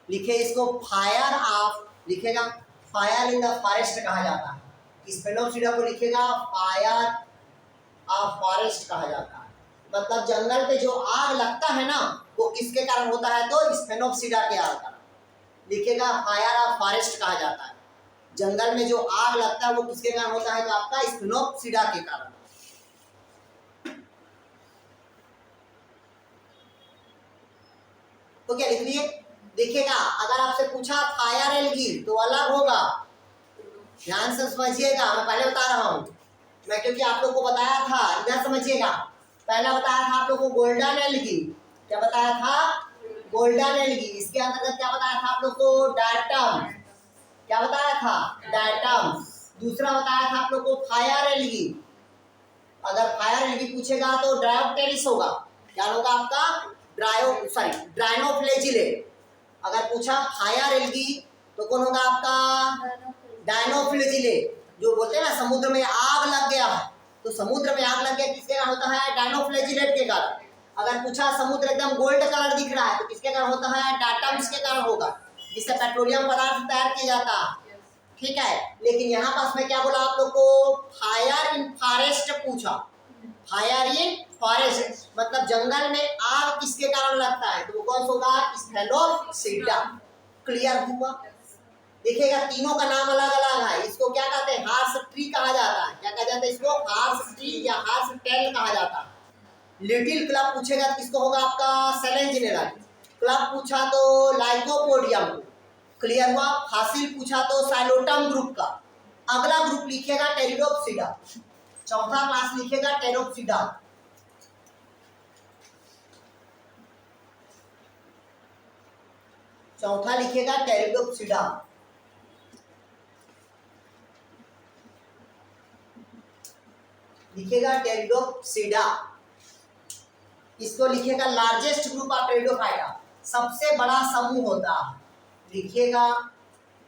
लिखे इसको फायर ऑफ, लिखेगा फायर इन द फॉरेस्ट कहा जाता है। स्फेनोप्सिडा को लिखेगा फायर ऑफ फॉरेस्ट कहा जाता है। मतलब जंगल पे जो आग लगता है ना वो किसके कारण होता है, तो स्फेनोप्सिडा के कारण। लिखेगा फायर ऑफ फॉरेस्ट कहा जाता है। जंगल में जो आग लगता है वो किसके कारण होता है, तो आपका स्फेनोप्सिडा के कारण। तो क्या लिख लिए, देखिएगा अगर आपसे पूछा फायर एल्गी तो अलग होगा, ध्यान से समझिएगा। मैं पहले बता रहा हूँ मैं, क्योंकि आप लोग को बताया था, इधर समझिएगा। पहला बताया था आप लोग को गोल्डन एल्गी, क्या बताया था, गोल्डन एल्गी। इसके अंतर्गत क्या बताया था आप लोग को, डायटम, क्या बताया था, डायटम। दूसरा बताया था आप लोग को फायर एल्गी। अगर फायर एल्गी पूछेगा तो ड्रायोप्टेरिस होगा, क्या होगा आपका, ड्राइनोफ्लेजिलेट। अगर पूछा फायर एल्गी तो कौन होगा आपका, डाइनोफ्लेजिलेट। जो बोलते हैं ना समुद्र में आग लग गया है, तो समुद्र में आग लग गया किसके कारण होता है, डाइनोफ्लेजिलेट के कारण। अगर पूछा समुद्र एकदम गोल्ड कलर दिख रहा है तो किसके कारण होता है, डायटम्स के कारण होगा, जिससे पेट्रोलियम पदार्थ तैयार किया जाता है। ठीक है, लेकिन यहाँ पास में क्या बोला आप लोग को, फायर इन फॉरेस्ट पूछा। फायर इन फॉरेस्ट मतलब जंगल में आग किसके कारण लगता है, तो वो कौन सा होगा, स्फेनोप्सिडा। क्लियर हुआ। देखिएगा तीनों का नाम अलग अलग है। इसको क्या कहते हैं, हार्स ट्री कहा जाता है। क्या कहा जाता है इसको, हार्स ट्री या हार्स टेल कहा जाता है। लिटिल क्लब पूछेगा तो किसको होगा आपका, सेलेंजिनेरा। क्लब पूछा तो लाइकोपोडियम को। क्लियर हुआ। फासिल पूछा तो साइलोटम ग्रुप का। अगला ग्रुप लिखेगा टेरिडोप्सिडा। चौथा क्लास लिखेगा टेरिडोप्सिडा। चौथा लिखेगा टेरिडोप्सिडा। लिखेगा टेरिडोप्सिडा। इसको लिखेगा लार्जेस्ट ग्रुप ऑफ टेरिडोफाइटा, सबसे बड़ा समूह होता है। लिखिएगा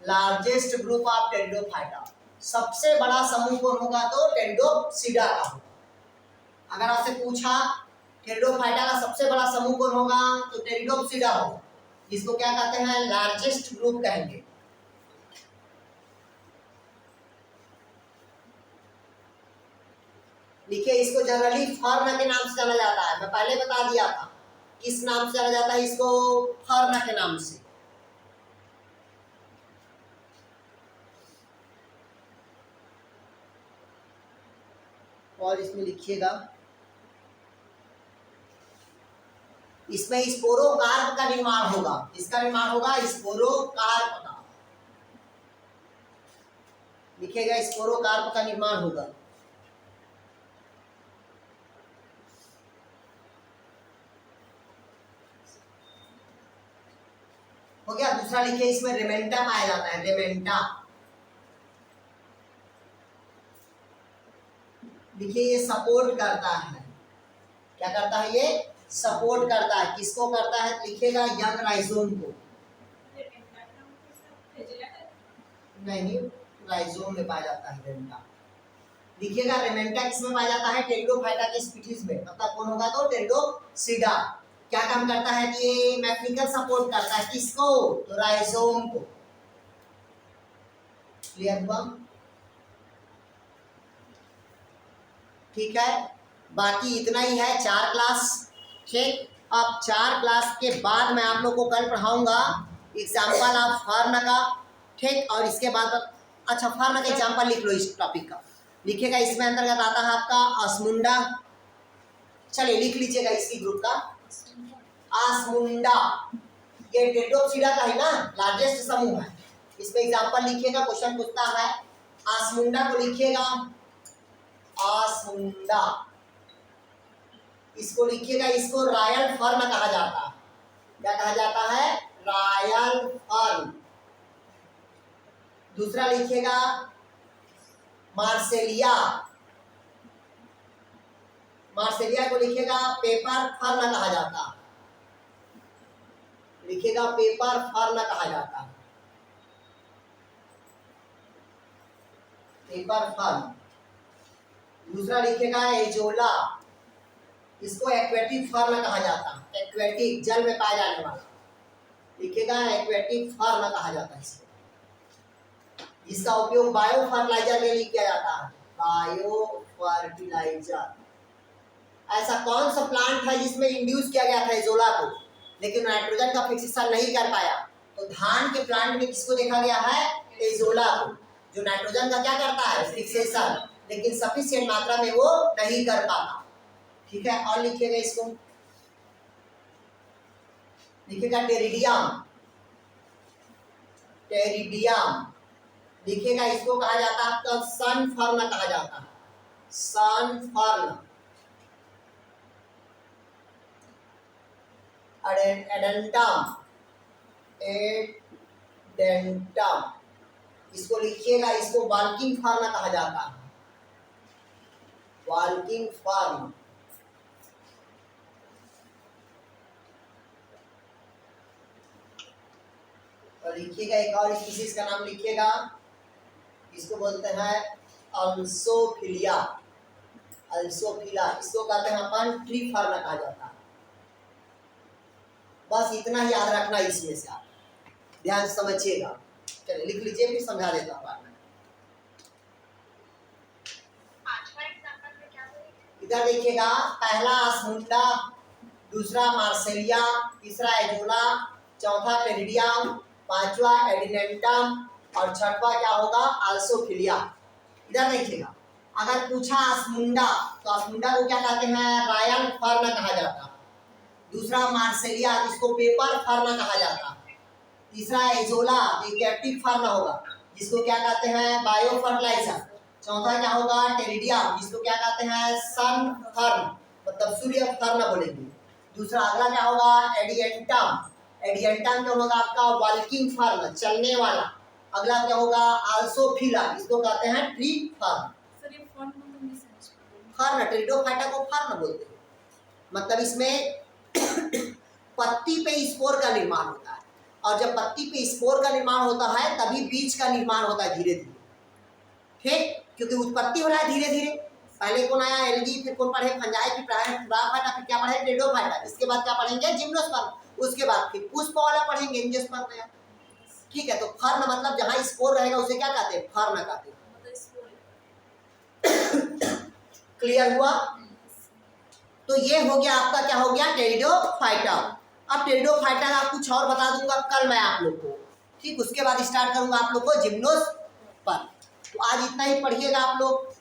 लार्जेस्ट ग्रुप ऑफ टेरिडोफाइटा, सबसे बड़ा समूह कौन होगा, तो टेरिडोप्सिडा का होगा। अगर आपसे पूछा टेरिडोफाइटा का सबसे बड़ा समूह कौन होगा, तो टेरिडोप्सिडा होगा। इसको क्या कहते हैं, लार्जेस्ट ग्रुप कहेंगे। देखिए इसको जनरली फर्न के नाम से जाना जाता है। मैं पहले बता दिया था किस नाम से जाना जाता है इसको, फर्न के नाम से। और इसमें लिखिएगा, इसमें स्पोरोकार्प का निर्माण होगा। इसका निर्माण होगा स्पोरोकार्प का। लिखिएगा स्पोरोकार्प का निर्माण होगा। हो गया। दूसरा लिखिए इसमें रेमेंटा पाया जाता है, रेमेंटा। देखिए ये सपोर्ट करता है, क्या करता है, ये सपोर्ट करता है। किसको करता है, लिखिएगा यंग राइजोम को। नहीं, राइजोम में पाया जाता है रेमेंटा। लिखिएगा रेमेंटा किसमें पाया जाता है, टेरिडोफाइटा के स्पीशीज में। मतलब कौन होगा, तो टेरिडोप्सिडा। क्या काम करता है, ये मैकेनिकल सपोर्ट करता है किसको, तो राइजोम को। क्लियर हुआ। ठीक है, बाकी इतना ही है 4 क्लास। ठीक, अब 4 क्लास के बाद मैं आप लोग को कल पढ़ाऊंगा एग्जाम्पल ऑफ फर्न का। ठीक, और इसके बाद अच्छा फर्न का एग्जाम्पल लिख लो इस टॉपिक का, लिखिएगा। इसमें अंतर्गत आता है आपका आसमुंडा। चलिए लिख लीजिएगा इसी ग्रुप का, आसमुंडा। ये टेरिडोप्सिडा का है ना, लार्जेस्ट समूह है। इसमें एग्जाम्पल लिखिएगा, क्वेश्चन पूछता है। आसमुंडा को लिखिएगा, आसमुंडा इसको लिखिएगा। इसको रॉयल फर्न कहा जाता है। क्या कहा जाता है? Royal fern. दूसरा लिखिएगा मार्सेलिया। मार्सेलिया को लिखिएगा पेपर फर्न कहा जाता है। लिखिएगा पेपर फर्न कहा जाता है, पेपर फर्न। दूसरा लिखिएगा एजोला। इसको एक्वेटिक फर्न कहा जाता है, एक्वेटिक जल में पाया जाने वाला। लिखिएगा एक्वेटिक फर्न कहा जाता है इसको। इसका उपयोग बायो फर्टिलाइजर के लिए किया जाता है, बायो फर्टिलाइजर। ऐसा कौन सा प्लांट है जिसमें इंड्यूस किया गया था एजोला को, लेकिन नाइट्रोजन का फिक्सेशन नहीं कर पाया? तो धान के प्लांट में किसको देखा गया है? एजोला को, जो नाइट्रोजन का क्या करता है? फिक्सेशन, लेकिन सफिशिएंट मात्रा में वो नहीं कर पाता। ठीक है, और लिखिएगा इसको, लिखिएगा टेरिडियम। टेरिडियम लिखिएगा, इसको कहा जाता है आपका सन फर्न कहा जाता है, सन फर्न। एडेंटम, एडेंटम इसको लिखिएगा, इसको वाल्किंग फर्न कहा जाता है, वाल्किंग फर्न। और लिखिएगा एक और स्पीशीज का नाम लिखिएगा, इसको बोलते हैं अल्सोफिलिया। अल्सोफिला, इसको कहते हैं अपन ट्री फर्न कहा जाता है। बस इतना ही याद रखना इसमें से, आप ध्यान से समझिएगा। चलिए लिख लीजिए, फिर समझा देता हूँ बाद में। इधर देखिएगा, पहला आसमुंडा, दूसरा मार्सेलिया, तीसरा एजोला, चौथा टेरिडियम, पांचवा एडिनेंटम और छठवा क्या होगा? अल्सोफिलिया। इधर देखिएगा, अगर पूछा आसमुंडा तो आसमुंडा को क्या कहते हैं? रॉयल फर्न कहा जाता है। दूसरा मार्सेलिया, जिसको पेपर फर्न कहा जाता है। तीसरा एजोला, एक्वेटिक फर्न होगा, जिसको क्या कहते हैं? Bio fertiliser. चौथा क्या होगा? टेरिडियम, जिसको क्या कहते हैं? सन फर्न, मतलब सूर्य फर्न बोलेंगे। दूसरा अगला क्या होगा? एडिएंटम। एडिएंटम क्या होगा आपका? वाल्किंग फर्न, चलने वाला। अगला क्या होगा? अल्सोफिला, इसको कहते हैं ट्री फर्न। सर ये फर्न को नहीं समझ पाऊंगी। फर्न, टेरिडोफाइटा को फर्न बोलते हैं। मतलब इसमें पत्ती पे स्पोर का निर्माण होता है, और जब पत्ती पे स्पोर का निर्माण होता है तभी बीज का निर्माण होता है धीरे धीरे। ठीक, क्योंकि उत्पत्ति हो रहा है धीरे धीरे। पहले कौन आया? एल्गी, फिर कौन पढ़े? फंजाई, फिर ब्रायोफाइटा, फिर क्या पढ़े? टेरिडोफाइटा। इसके बाद क्या पढ़ेंगे? जिम्नोस्पर्म। उसके बाद फिर पुष्प वाला पढ़ेंगे, एंजियोस्पर्म नया। ठीक है, तो फर्न मतलब जहां स्पोर रहेगा उसे क्या कहते हैं? फर्न कहते हैं। क्लियर हुआ? तो ये हो गया आपका, क्या हो गया? टेरिडोफाइटा। अब टेरिडोफाइटा का कुछ और बता दूंगा कल मैं आप लोग को। ठीक, उसके बाद स्टार्ट करूंगा आप लोग को जिम्नोस्पर्म। तो आज इतना ही पढ़िएगा आप लोग।